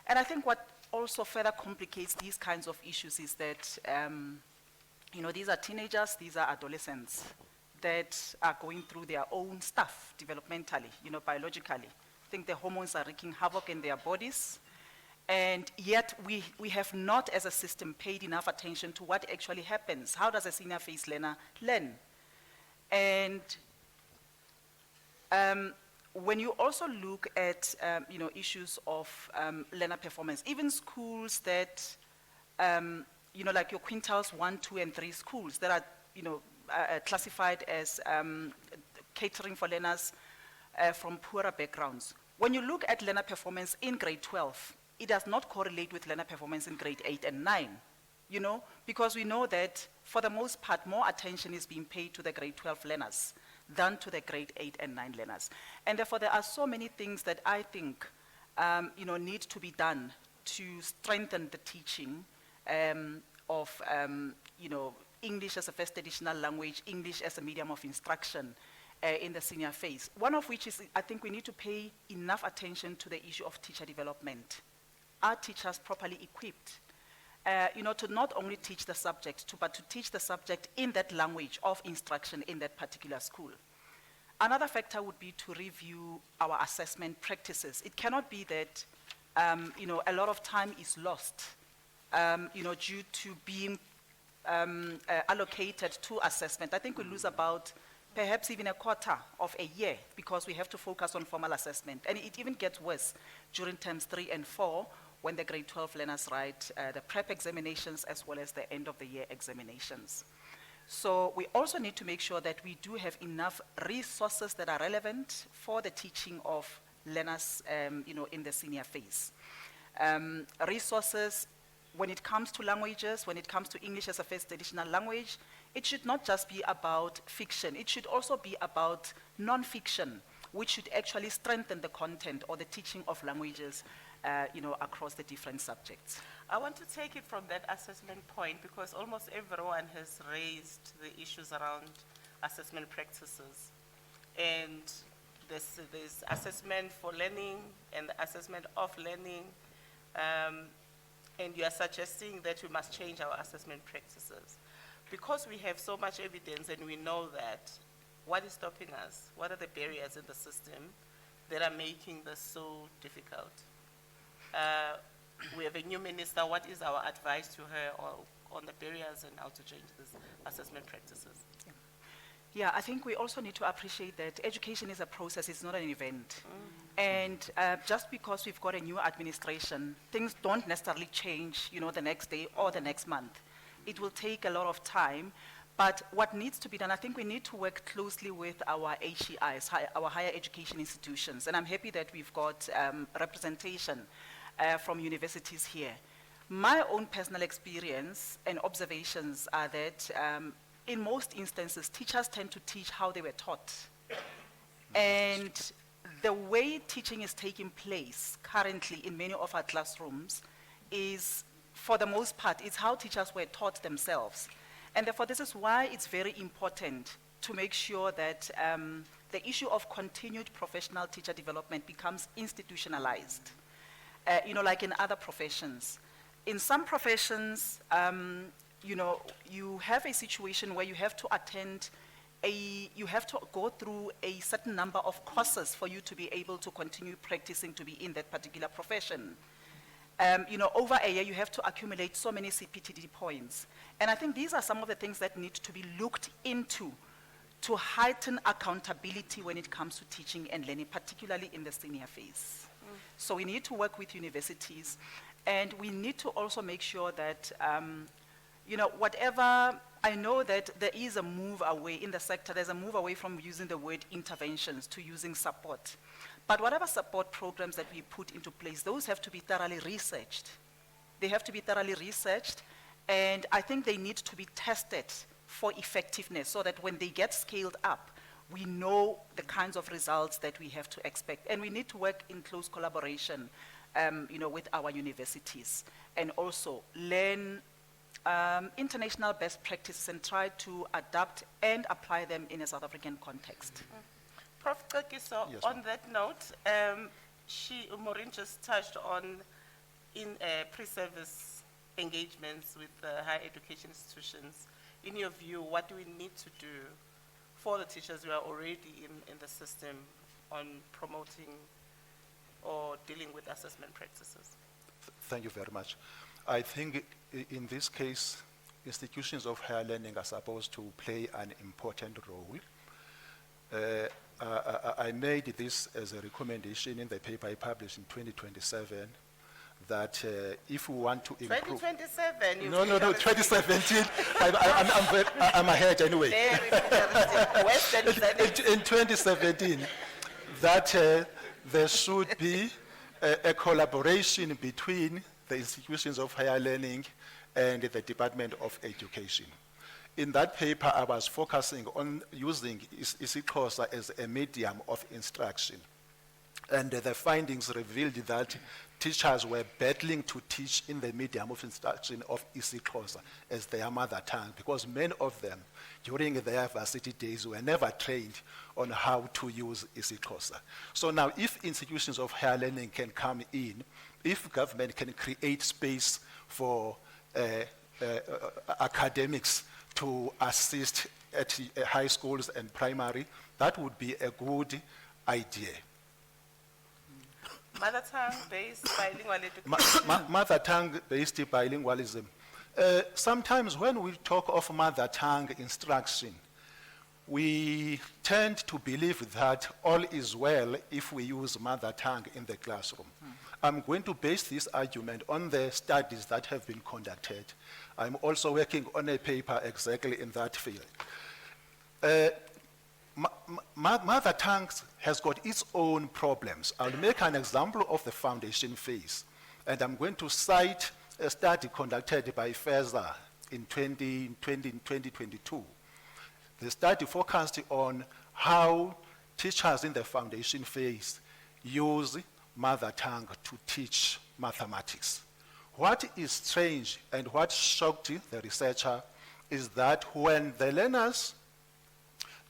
And I think what also further complicates these kinds of issues is that you know, these are teenagers, these are adolescents that are going through their own stuff developmentally, you know, biologically. I think the hormones are wreaking havoc in their bodies, and yet we have not as a system paid enough attention to what actually happens. How does a senior phase learner learn? And when you also look at you know, issues of learner performance, even schools that you know, like your quintiles 1, 2, and 3 schools that are, you know, classified as catering for learners from poorer backgrounds. When you look at learner performance in grade 12, it does not correlate with learner performance in grade 8 and 9, you know, because we know that for the most part, more attention is being paid to the grade 12 learners than to the grade 8 and 9 learners. And therefore, there are so many things that I think you know, need to be done to strengthen the teaching of you know, English as a first additional language, English as a medium of instruction in the senior phase. One of which is, I think we need to pay enough attention to the issue of teacher development. Are teachers properly equipped you know, to not only teach the subject, but to teach the subject in that language of instruction in that particular school? Another factor would be to review our assessment practices. It cannot be that you know, a lot of time is lost you know, due to being allocated to assessment. I think we lose about perhaps even a quarter of a year because we have to focus on formal assessment. And it even gets worse during terms 3 and 4 when the grade 12 learners write the prep examinations as well as the end of the year examinations. So we also need to make sure that we do have enough resources that are relevant for the teaching of learners you know, in the senior phase. Resources when it comes to languages, when it comes to English as a first additional language, it should not just be about fiction. It should also be about non-fiction. which should actually strengthen the content or the teaching of languages, across the different subjects. I want to take it from that assessment point because almost everyone has raised the issues around assessment practices. And there's assessment for learning and the assessment of learning. And you are suggesting that we must change our assessment practices. Because we have so much evidence and we know that, what is stopping us? What are the barriers in the system that are making this so difficult? We have a new minister. What is our advice to her on the barriers and how to change these assessment practices? Yeah, I think we also need to appreciate that education is a process, it's not an event. And just because we've got a new administration, things don't necessarily change, the next day or the next month. It will take a lot of time, but what needs to be done, I think we need to work closely with our HEIs, our higher education institutions, and I'm happy that we've got representation from universities here. My own personal experience and observations are that in most instances, teachers tend to teach how they were taught. And the way teaching is taking place currently in many of our classrooms is, for the most part, it's how teachers were taught themselves. And therefore, this is why it's very important to make sure that the issue of continued professional teacher development becomes institutionalized, like in other professions. In some professions, you have a situation where you have to you have to go through a certain number of courses for you to be able to continue practicing to be in that particular profession. Over a year, you have to accumulate so many CPTD points. And I think these are some of the things that need to be looked into to heighten accountability when it comes to teaching and learning, particularly in the senior phase. So we need to work with universities, and we need to also make sure that whatever, I know that there is a move away in the sector, there's a move away from using the word interventions to using support. But whatever support programs that we put into place, those have to be thoroughly researched. They have to be thoroughly researched, and I think they need to be tested for effectiveness so that when they get scaled up, we know the kinds of results that we have to expect. And we need to work in close collaboration, with our universities, and also learn international best practices and try to adapt and apply them in a South African context. Prof. Kakiso, Yes, on that note, Maureen just touched on pre-service engagements with higher education institutions. In your view, what do we need to do for the teachers who are already in the system on promoting or dealing with assessment practices? Thank you very much. I think in this case, institutions of higher learning are supposed to play an important role. I made this as a recommendation in the paper I published in 2027 that if we want to improve... 2027? No, 2017. I'm ahead anyway. Western In 2017, that there should be a collaboration between the institutions of higher learning and the Department of Education. In that paper, I was focusing on using isiXhosa as a medium of instruction. And the findings revealed that teachers were battling to teach in the medium of instruction of isiXhosa as their mother tongue, because many of them, during their varsity days, were never trained on how to use isiXhosa. So now, if institutions of higher learning can come in, if government can create space for academics to assist at high schools and primary, that would be a good idea. Mother tongue-based bilingual education. Mother tongue-based bilingualism. Sometimes when we talk of mother tongue instruction, we tend to believe that all is well if we use mother tongue in the classroom. I'm going to base this argument on the studies that have been conducted. I'm also working on a paper exactly in that field. Mother tongue has got its own problems. I'll make an example of the foundation phase, and I'm going to cite a study conducted by FESA in 2022. The study focused on how teachers in the foundation phase use mother tongue to teach mathematics. What is strange and what shocked the researcher is that when the learners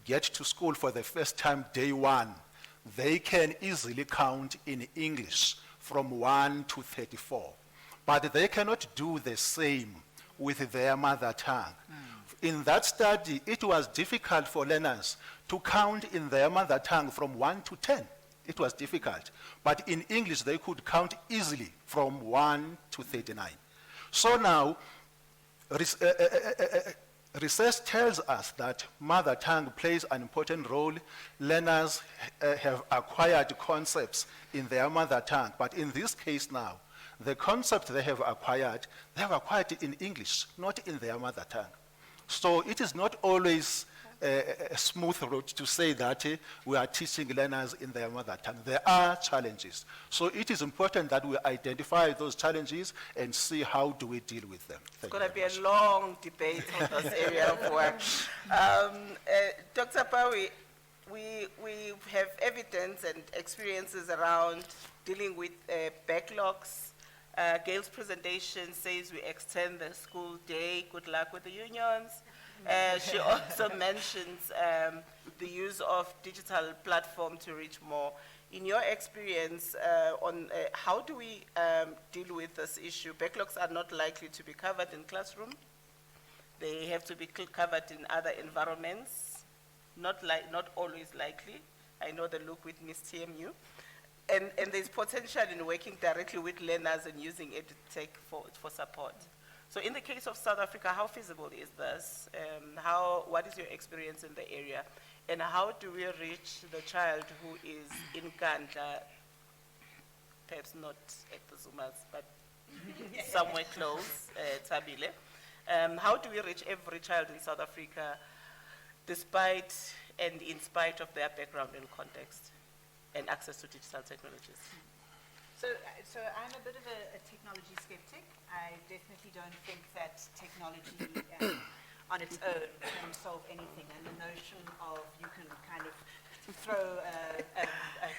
get to school for the first time day one, they can easily count in English from 1 to 34. But they cannot do the same with their mother tongue. In that study, it was difficult for learners to count in their mother tongue from 1 to 10. It was difficult. But in English, they could count easily from 1 to 39. So now, research tells us that mother tongue plays an important role. Learners have acquired concepts in their mother tongue. But in this case now, the concept they have acquired it in English, not in their mother tongue. So it is not always a smooth road to say that we are teaching learners in their mother tongue. There are challenges. So it is important that we identify those challenges and see how do we deal with them. It's going to be a long debate on this area of work. Dr. Pawi, we have evidence and experiences around dealing with backlogs. Gail's presentation says we extend the school day. Good luck with the unions. She also mentions the use of digital platform to reach more. In your experience, how do we deal with this issue? Backlogs are not likely to be covered in classroom. They have to be covered in other environments. Not always likely. I know the look with Ms. TMU. And there's potential in working directly with learners and using EdTech for support. So in the case of South Africa, how feasible is this? What is your experience in the area? And how do we reach the child who is in Kandla, perhaps not at the Zumas, but somewhere close, Tabile? How do we reach every child in South Africa despite and in spite of their background and context and access to digital technologies? So I'm a bit of a technology skeptic. I definitely don't think that technology on its own can solve anything. And the notion of you can kind of throw a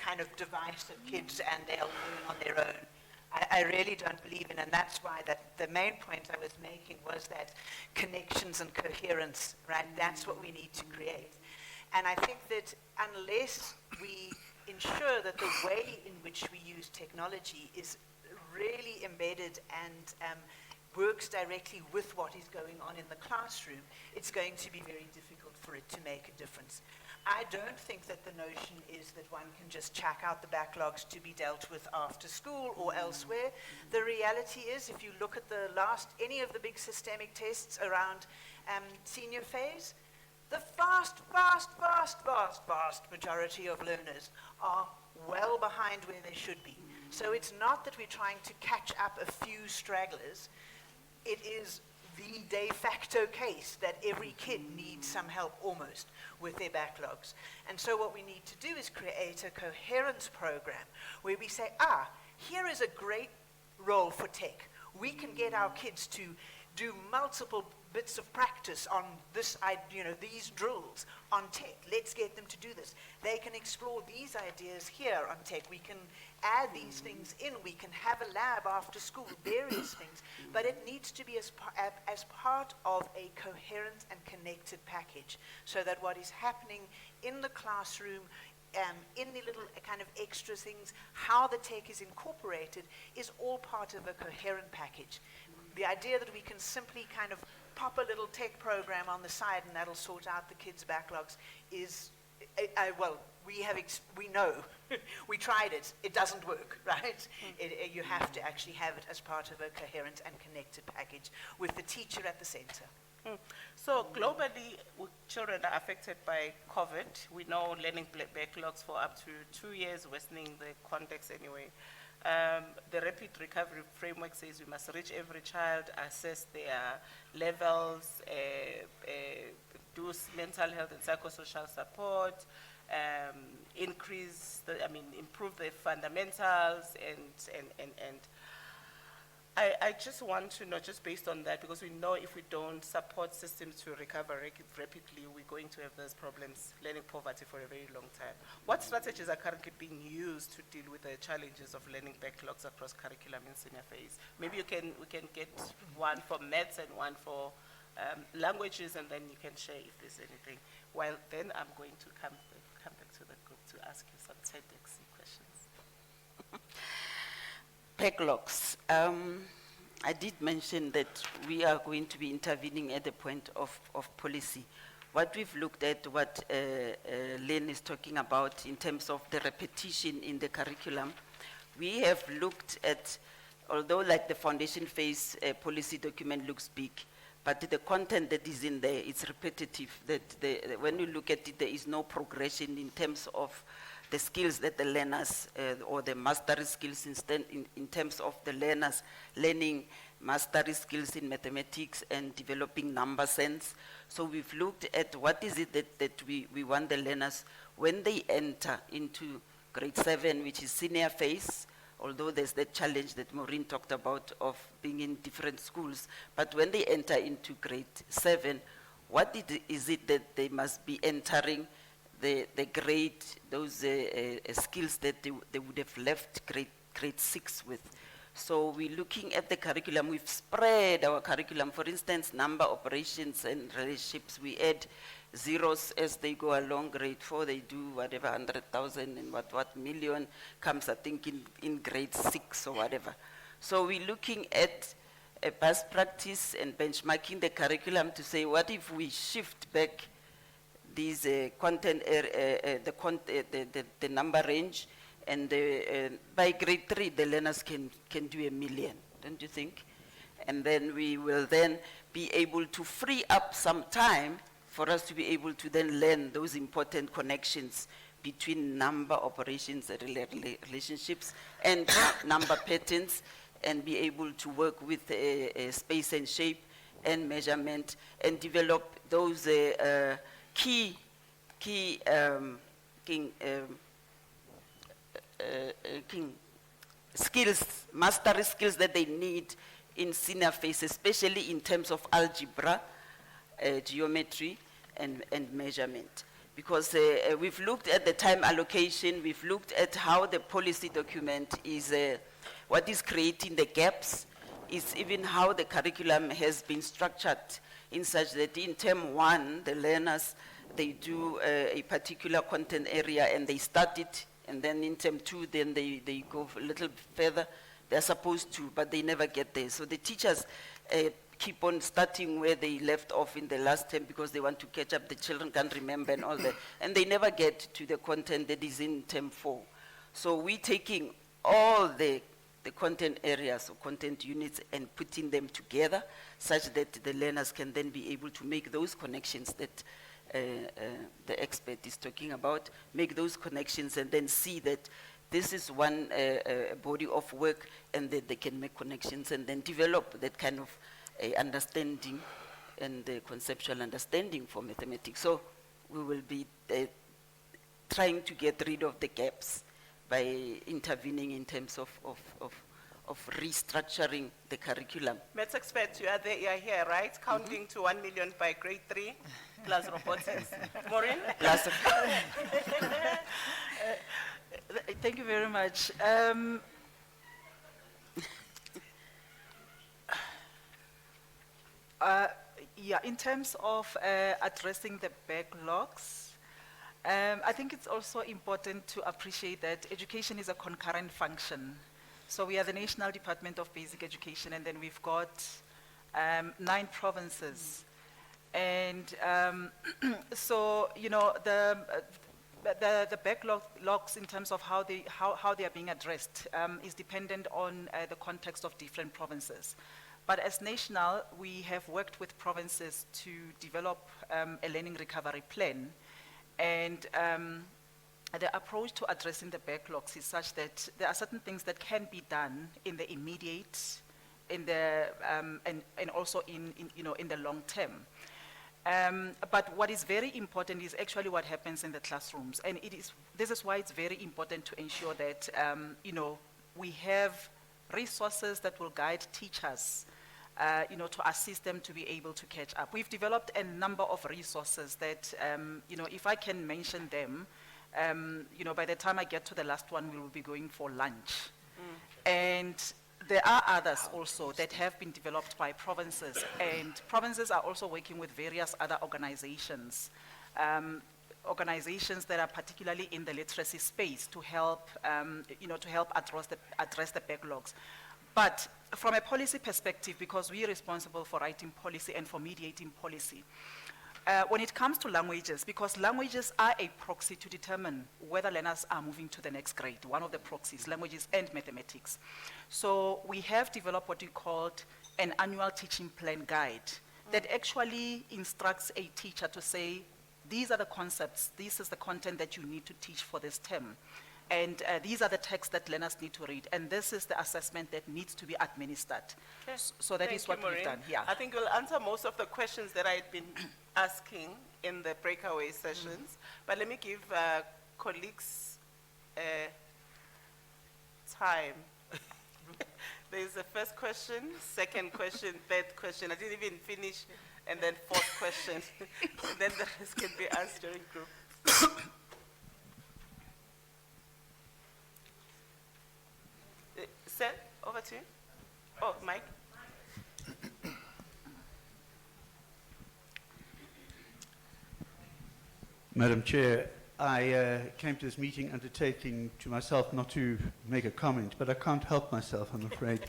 kind of device at kids and they'll learn on their own, I really don't believe in. And that's why the main point I was making was that connections and coherence, right? That's what we need to create. And I think that unless we ensure that the way in which we use technology is really embedded and works directly with what is going on in the classroom, it's going to be very difficult for it to make a difference. I don't think that the notion is that one can just check out the backlogs to be dealt with after school or elsewhere. The reality is, if you look at any of the big systemic tests around senior phase, the vast majority of learners are well behind where they should be. So it's not that we're trying to catch up a few stragglers. It is the de facto case that every kid needs some help almost with their backlogs. And so what we need to do is create a coherence program where we say, here is a great role for tech. We can get our kids to do multiple bits of practice on this, these drills on tech. Let's get them to do this. They can explore these ideas here on tech. We can add these things in. We can have a lab after school, various things. But it needs to be as part of a coherent and connected package so that what is happening in the classroom, in the little kind of extra things, how the tech is incorporated, is all part of a coherent package. The idea that we can simply kind of pop a little tech program on the side and that'll sort out the kids' backlogs is, we know, we tried it, it doesn't work, right? You have to actually have it as part of a coherent and connected package with the teacher at the center. So globally, children are affected by COVID. We know learning backlogs for up to 2 years, worsening the context anyway. The Rapid Recovery Framework says we must reach every child, assess their levels, do mental health and psychosocial support, improve the fundamentals, and I just want to know, just based on that, because we know if we don't support systems to recover rapidly, we're going to have those problems, learning poverty for a very long time. What strategies are currently being used to deal with the challenges of learning backlogs across curriculum in senior phase? Maybe we can get one for maths and one for languages, and then you can share if there's anything. Well, then I'm going to come back to the group to ask you some TEDx questions. Backlogs. I did mention that we are going to be intervening at the point of policy. What we've looked at, what Lynn is talking about in terms of the repetition in the curriculum, we have looked at, although like the foundation phase policy document looks big, but the content that is in there, it's repetitive. When you look at it, there is no progression in terms of the skills that the learners, or the mastery skills in terms of the learners learning mastery skills in mathematics and developing number sense. So we've looked at what is it that we want the learners, when they enter into grade 7, which is senior phase, although there's that challenge that Maureen talked about of being in different schools, but when they enter into grade 7, what is it that they must be entering the grade, those skills that they would have left grade 6 with. So we're looking at the curriculum. We've spread our curriculum. For instance, number, operations, and relationships. We add zeros as they go along. Grade 4, they do whatever, 100,000 and what million comes, I think, in grade 6 or whatever. So we're looking at a best practice and benchmarking the curriculum to say, what if we shift back these content, the number range, and by grade 3, the learners can do 1 million, don't you think? And then we will then be able to free up some time for us to be able to then learn those important connections between number, operations, and relationships, and number patterns, and be able to work with space and shape and measurement, and develop those key skills, mastery skills that they need in senior phase, especially in terms of algebra, geometry, and measurement. Because we've looked at the time allocation, we've looked at how the policy document is, what is creating the gaps, is even how the curriculum has been structured in such that in term 1, the learners, they do a particular content area and they start it, and then in term 2, then they go a little further. They're supposed to, but they never get there. So the teachers keep on starting where they left off in the last term because they want to catch up. The children can't remember and all that. And they never get to the content that is in term 4. So we're taking all the content areas or content units and putting them together such that the learners can then be able to make those connections that the expert is talking about, make those connections and then see that this is one body of work, and that they can make connections and then develop that kind of understanding and conceptual understanding for mathematics. So we will be trying to get rid of the gaps by intervening in terms of restructuring the curriculum. Maths experts, you are here, right? Counting to 1 million by grade 3, plus robotics. Maureen? Plus, Thank you very much. Yeah, in terms of addressing the backlogs, I think it's also important to appreciate that education is a concurrent function. So we are the National Department of Basic Education, and then we've got 9 provinces. And so, you know, the backlogs in terms of how they are being addressed is dependent on the context of different provinces. But as national, we have worked with provinces to develop a learning recovery plan. And the approach to addressing the backlogs is such that there are certain things that can be done in the immediate, in the, and also in the long term. But what is very important is actually what happens in the classrooms. And this is why it's very important to ensure that, we have resources that will guide teachers, to assist them to be able to catch up. We've developed a number of resources that, if I can mention them, by the time I get to the last one, we will be going for lunch. And there are others also that have been developed by provinces, and provinces are also working with various other organizations, organizations that are particularly in the literacy space to help, to help address the backlogs. But from a policy perspective, because we are responsible for writing policy and for mediating policy, when it comes to languages, because languages are a proxy to determine whether learners are moving to the next grade, one of the proxies, languages and mathematics. So we have developed what we called an annual teaching plan guide that actually instructs a teacher to say, these are the concepts, this is the content that you need to teach for this term. And these are the texts that learners need to read. And this is the assessment that needs to be administered. Okay. So that is what we've done here. I think we'll answer most of the questions that I had been asking in the breakaway sessions. But let me give colleagues time. There's the first question, second question, third question. I didn't even finish, and then fourth question. And then the rest can be asked during group. Seth, over to you. Oh, Mike. Madam Chair, I came to this meeting undertaking to myself not to make a comment, but I can't help myself, I'm afraid.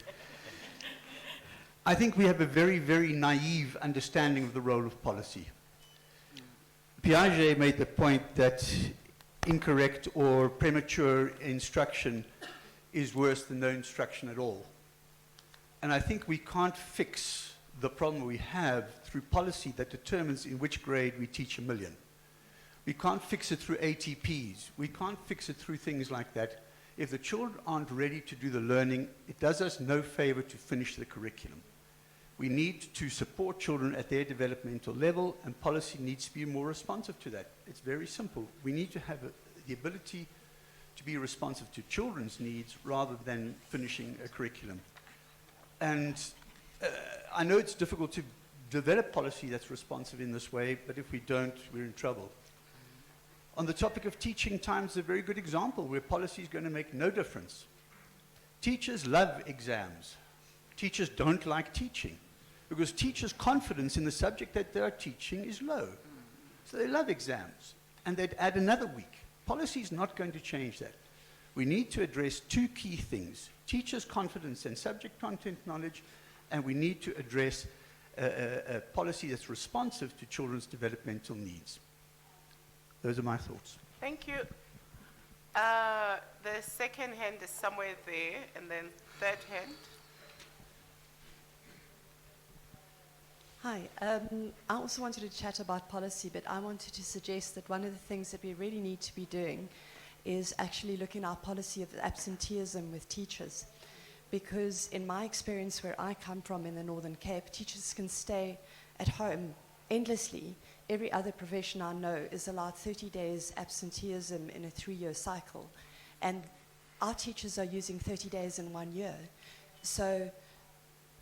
I think we have a very, very naive understanding of the role of policy. Piaget made the point that incorrect or premature instruction is worse than no instruction at all. And I think we can't fix the problem we have through policy that determines in which grade we teach 1 million. We can't fix it through ATPs. We can't fix it through things like that. If the children aren't ready to do the learning, it does us no favor to finish the curriculum. We need to support children at their developmental level, and policy needs to be more responsive to that. It's very simple. We need to have the ability to be responsive to children's needs rather than finishing a curriculum. And I know it's difficult to develop policy that's responsive in this way, but if we don't, we're in trouble. On the topic of teaching times, a very good example where policy is going to make no difference. Teachers love exams. Teachers don't like teaching because teachers' confidence in the subject that they're teaching is low. So they love exams, and they'd add another week. Policy is not going to change that. We need to address two key things: teachers' confidence and subject content knowledge, and we need to address a policy that's responsive to children's developmental needs. Those are my thoughts. Thank you. The second hand is somewhere there, and then third hand. Hi. I also wanted to chat about policy, but I wanted to suggest that one of the things that we really need to be doing is actually looking at our policy of absenteeism with teachers. Because in my experience where I come from in the Northern Cape, teachers can stay at home endlessly. Every other profession I know is allowed 30 days absenteeism in a 3-year cycle. And our teachers are using 30 days in 1 year. So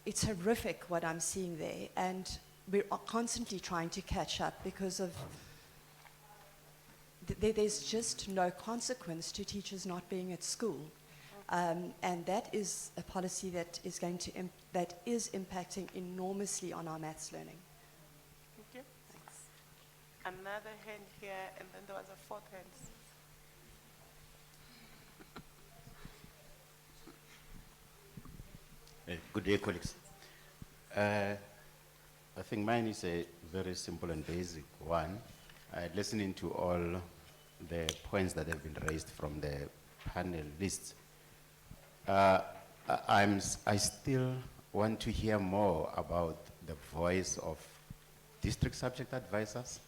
it's horrific what I'm seeing there. And we're constantly trying to catch up because of there's just no consequence to teachers not being at school. And that is a policy that is going to that is impacting enormously on our maths learning. Thank you. Thanks. Another hand here, and then there was a fourth hand. Good day, colleagues. I think mine is a very simple and basic one. Listening to all the points that have been raised from the panelists, I still want to hear more about the voice of district subject advisors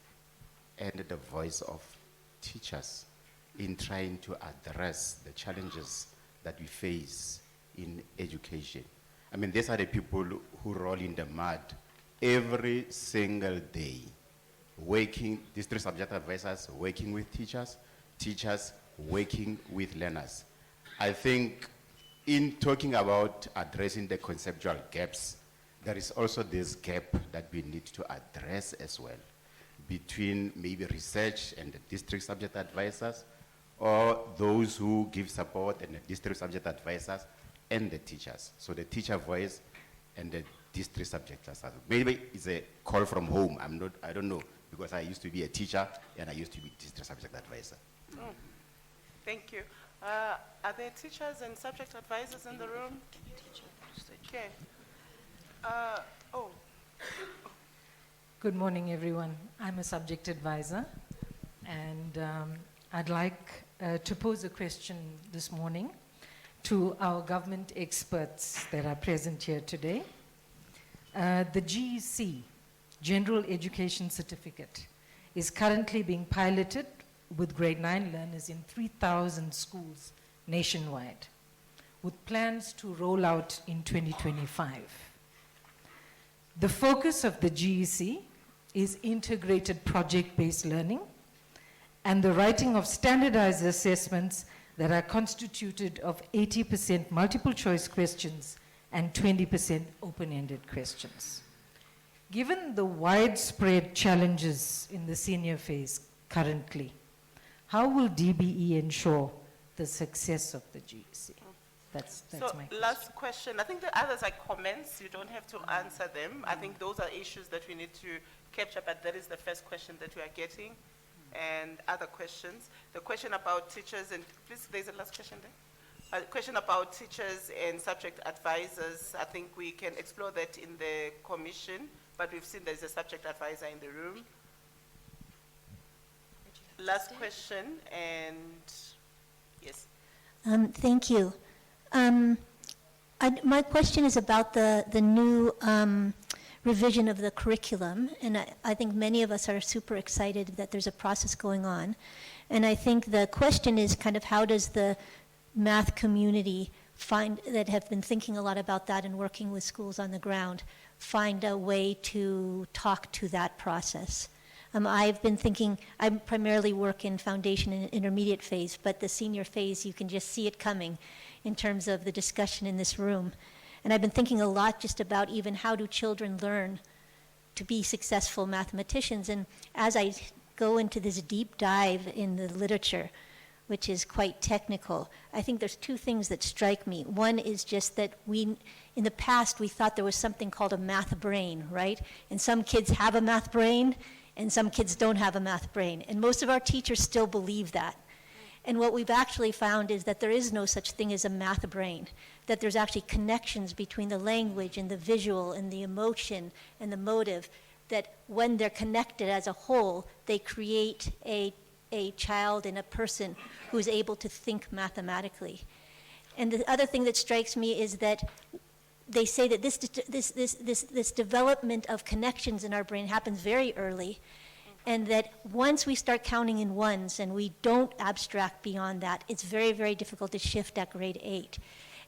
and the voice of teachers in trying to address the challenges that we face in education. I mean, these are the people who roll in the mud every single day, district subject advisors working with teachers, teachers working with learners. I think in talking about addressing the conceptual gaps, there is also this gap that we need to address as well between maybe research and the district subject advisors, or those who give support and the district subject advisors and the teachers. So the teacher voice and the district subject advisors. Maybe it's a call from home. I don't know, because I used to be a teacher and I used to be district subject advisor. Oh, thank you. Are there teachers and subject advisors in the room? Okay. Oh, Good morning, everyone. I'm a subject advisor, and I'd like to pose a question this morning to our government experts that are present here today. The GEC, General Education Certificate, is currently being piloted with grade 9 learners in 3,000 schools nationwide, with plans to roll out in 2025. The focus of the GEC is integrated project-based learning and the writing of standardized assessments that are constituted of 80% multiple choice questions and 20% open-ended questions. Given the widespread challenges in the senior phase currently, how will DBE ensure the success of the GEC? That's so my question. last question. I think the others are comments. You don't have to answer them. I think those are issues that we need to capture, but that is the first question that we are getting. And other questions. The question about teachers and, please, there's a last question there. A question about teachers and subject advisors. I think we can explore that in the commission, but we've seen there's a subject advisor in the room. Last question, and yes. Thank you. My question is about the new revision of the curriculum, and I think many of us are super excited that there's a process going on. And I think the question is kind of how does the math community that have been thinking a lot about that and working with schools on the ground find a way to talk to that process? I've been thinking, I primarily work in foundation and intermediate phase, but the senior phase, you can just see it coming in terms of the discussion in this room. And I've been thinking a lot just about even how do children learn to be successful mathematicians. And as I go into this deep dive in the literature, which is quite technical, I think there's two things that strike me. One is just that in the past, we thought there was something called a math brain, right? And some kids have a math brain, and some kids don't have a math brain. And most of our teachers still believe that. And what we've actually found is that there is no such thing as a math brain, that there's actually connections between the language and the visual and the emotion and the motive, that when they're connected as a whole, they create a child and a person who is able to think mathematically. And the other thing that strikes me is that they say that this development of connections in our brain happens very early, and that once we start counting in ones and we don't abstract beyond that, it's very, very difficult to shift at grade 8.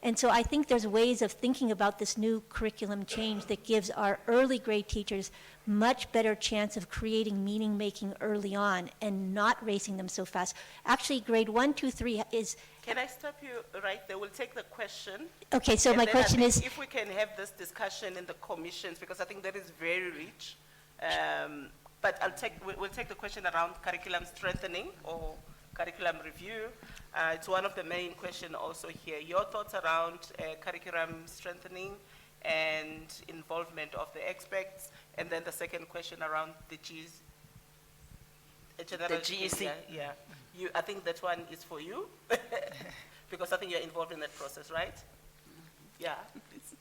And so I think there's ways of thinking about this new curriculum change that gives our early grade teachers much better chance of creating meaning making early on and not racing them so fast. Actually, grade 1, 2, 3 is... Can I stop you right there? We'll take the question. Okay, so And my then I question think is... if we can have this discussion in the commissions, because I think that is very rich. But we'll take the question around curriculum strengthening or curriculum review. It's one of the main questions also here. Your thoughts around curriculum strengthening and involvement of the experts, and then the second question around the GEC. Yeah. I think that one is for you, because I think you're involved in that process, right? Yeah, please.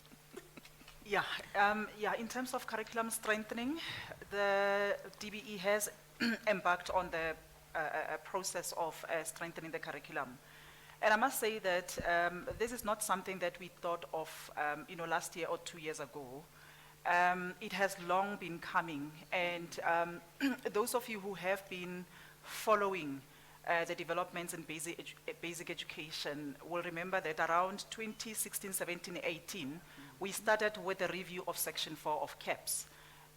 Yeah, in terms of curriculum strengthening, the DBE has embarked on the process of strengthening the curriculum. And I must say that this is not something that we thought of last year or 2 years ago. It has long been coming, and those of you who have been following the developments in basic education will remember that around 2016, 17, 18, we started with a review of Section 4 of CAPS.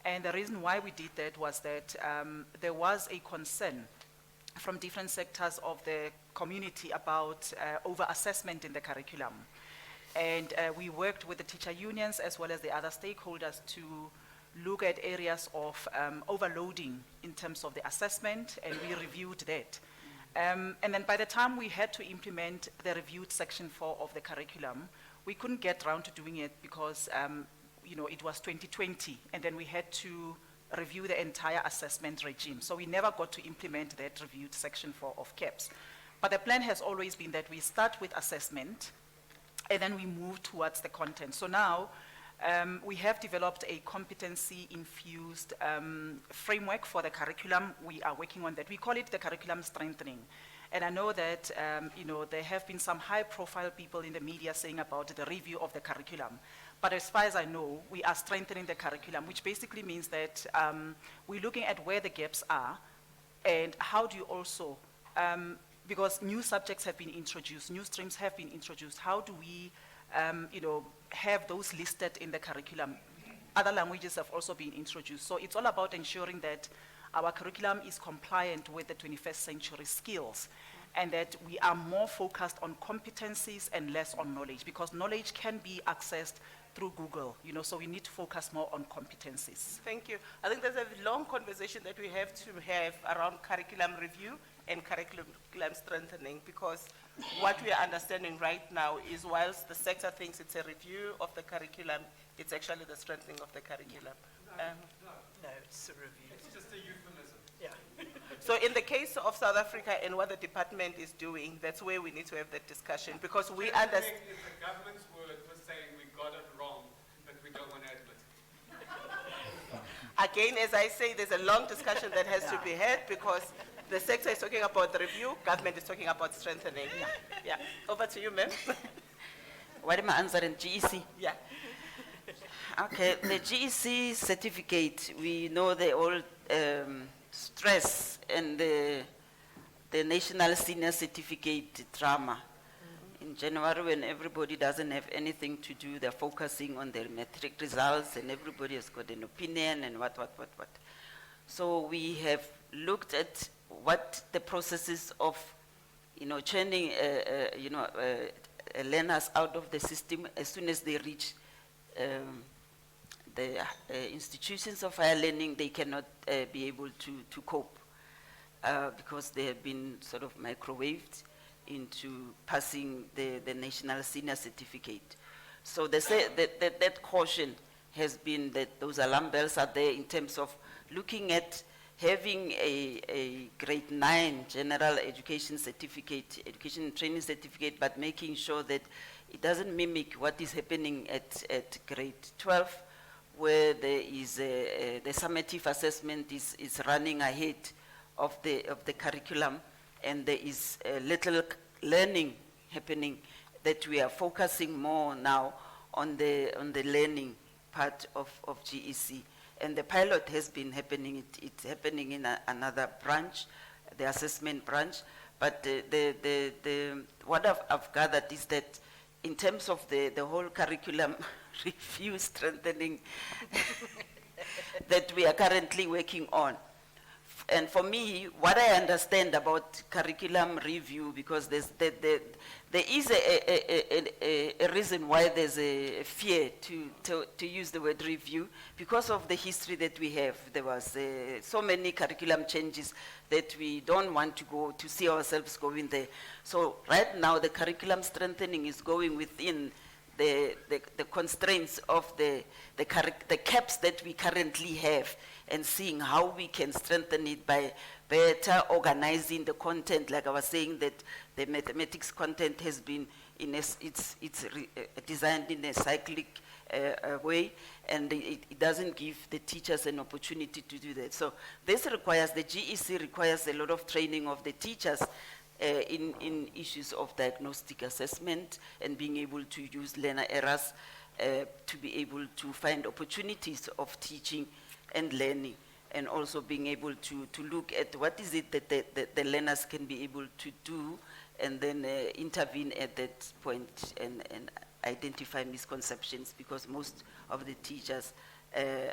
And the reason why we did that was that there was a concern from different sectors of the community about over-assessment in the curriculum. And we worked with the teacher unions as well as the other stakeholders to look at areas of overloading in terms of the assessment, and we reviewed that. And then by the time we had to implement the reviewed section 4 of the curriculum, we couldn't get around to doing it because it was 2020, and then we had to review the entire assessment regime. So we never got to implement that reviewed section 4 of CAPS. But the plan has always been that we start with assessment, and then we move towards the content. So now, we have developed a competency-infused framework for the curriculum. We are working on that. We call it the curriculum strengthening. And I know that there have been some high-profile people in the media saying about the review of the curriculum. But as far as I know, we are strengthening the curriculum, which basically means that we're looking at where the gaps are and how do you also, because new subjects have been introduced, new streams have been introduced, how do we have those listed in the curriculum? Other languages have also been introduced. So it's all about ensuring that our curriculum is compliant with the 21st century skills, and that we are more focused on competencies and less on knowledge, because knowledge can be accessed through Google, so we need to focus more on competencies. Thank you. I think there's a long conversation that we have to have around curriculum review and curriculum strengthening, because what we are understanding right now is whilst the sector thinks it's a review of the curriculum, it's actually the strengthening of the curriculum. No, it's a review. It's just a euphemism. Yeah. So in the case of South Africa and what the department is doing, that's where we need to have that discussion, because we understand. If the government's word was saying we got it wrong, but we don't want to admit it. Again, as I say, there's a long discussion that has to be had, because the sector is talking about the review, government is talking about strengthening. Yeah. Over to you, ma'am. What am I answering? GEC? Yeah. Okay, the GEC certificate, we know the old stress and the National Senior Certificate drama. In January, when everybody doesn't have anything to do, they're focusing on their matric results, and everybody has got an opinion and what. So we have looked at what the processes of, churning, learners out of the system as soon as they reach the institutions of higher learning. They cannot be able to cope because they have been sort of microwaved into passing the National Senior Certificate. So they say that caution has been that those alarm bells are there in terms of looking at having a grade 9 general education certificate, education and training certificate, but making sure that it doesn't mimic what is happening at grade 12, where there is the summative assessment is running ahead of the curriculum, and there is little learning happening, that we are focusing more now on the learning part of GEC. And the pilot has been happening, it's happening in another branch, the assessment branch. But what I've gathered is that in terms of the whole curriculum review strengthening that we are currently working on. And for me, what I understand about curriculum review, because there is a reason why there's a fear to use the word review, because of the history that we have. There was so many curriculum changes that we don't want to go to see ourselves going there. So right now, the curriculum strengthening is going within the constraints of the caps that we currently have, and seeing how we can strengthen it by better organizing the content. Like I was saying, that the mathematics content has been designed in a cyclic way, and it doesn't give the teachers an opportunity to do that. So this requires, the GEC requires a lot of training of the teachers in issues of diagnostic assessment, and being able to use learner errors to be able to find opportunities of teaching and learning, and also being able to look at what is it that the learners can be able to do, and then intervene at that point and identify misconceptions, because most of the teachers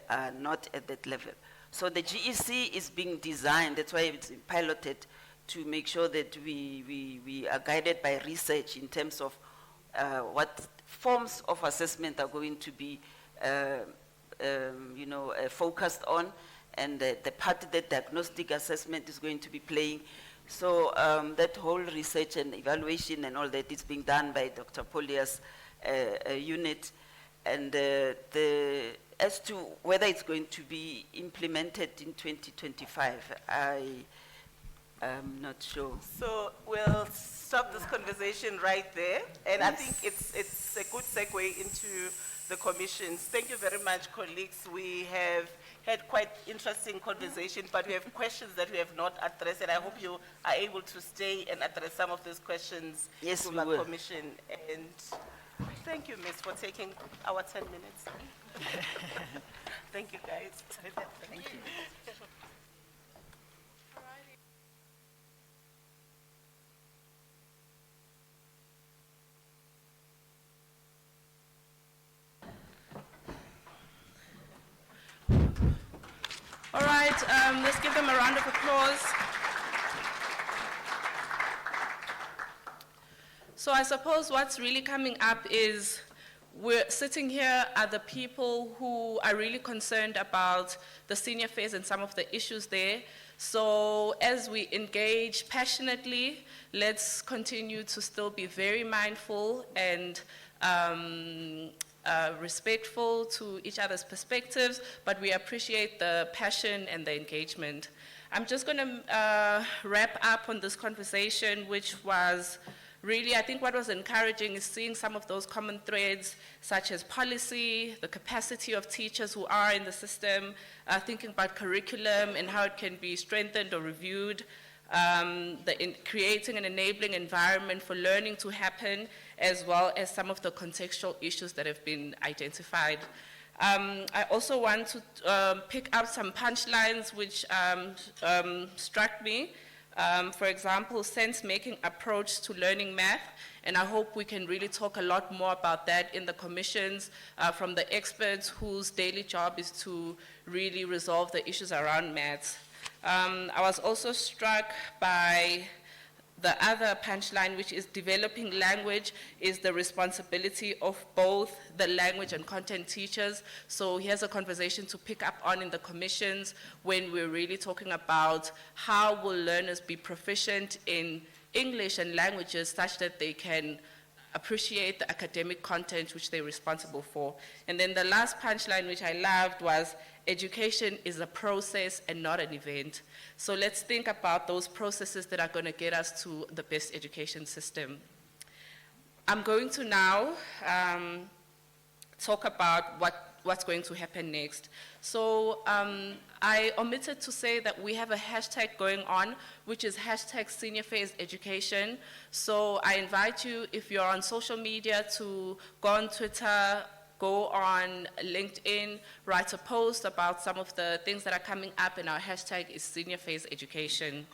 are not at that level. So the GEC is being designed, that's why it's piloted, to make sure that we are guided by research in terms of what forms of assessment are going to be focused on, and the part that diagnostic assessment is going to be playing. So that whole research and evaluation and all that is being done by Dr. Polia's unit. And as to whether it's going to be implemented in 2025, I am not sure. So we'll stop this conversation right there, and I think it's a good segue into the commissions. Thank you very much, colleagues. We have had quite interesting conversation, but we have questions that we have not addressed, and I hope you are able to stay and address some of those questions Yes, to we the will. commission. And thank you, Miss, for taking our 10 minutes. Thank you, guys. Thank you. All right, let's give them a round of applause. So I suppose what's really coming up is we're sitting here are the people who are really concerned about the senior phase and some of the issues there. So as we engage passionately, let's continue to still be very mindful and respectful to each other's perspectives, but we appreciate the passion and the engagement. I'm just going to wrap up on this conversation, which was really, I think what was encouraging is seeing some of those common threads, such as policy, the capacity of teachers who are in the system, thinking about curriculum and how it can be strengthened or reviewed, creating an enabling environment for learning to happen, as well as some of the contextual issues that have been identified. I also want to pick up some punchlines which struck me. For example, sense-making approach to learning math, and I hope we can really talk a lot more about that in the commissions from the experts whose daily job is to really resolve the issues around maths. I was also struck by the other punchline, which is developing language is the responsibility of both the language and content teachers. So here's a conversation to pick up on in the commissions when we're really talking about how will learners be proficient in English and languages such that they can appreciate the academic content which they're responsible for. And then the last punchline, which I loved, was education is a process and not an event. So let's think about those processes that are going to get us to the best education system. I'm going to now talk about what's going to happen next. So I omitted to say that we have a hashtag going on, which is hashtag senior phase education. So I invite you, if you're on social media, to go on Twitter, go on LinkedIn, write a post about some of the things that are coming up, and our hashtag is senior phase education.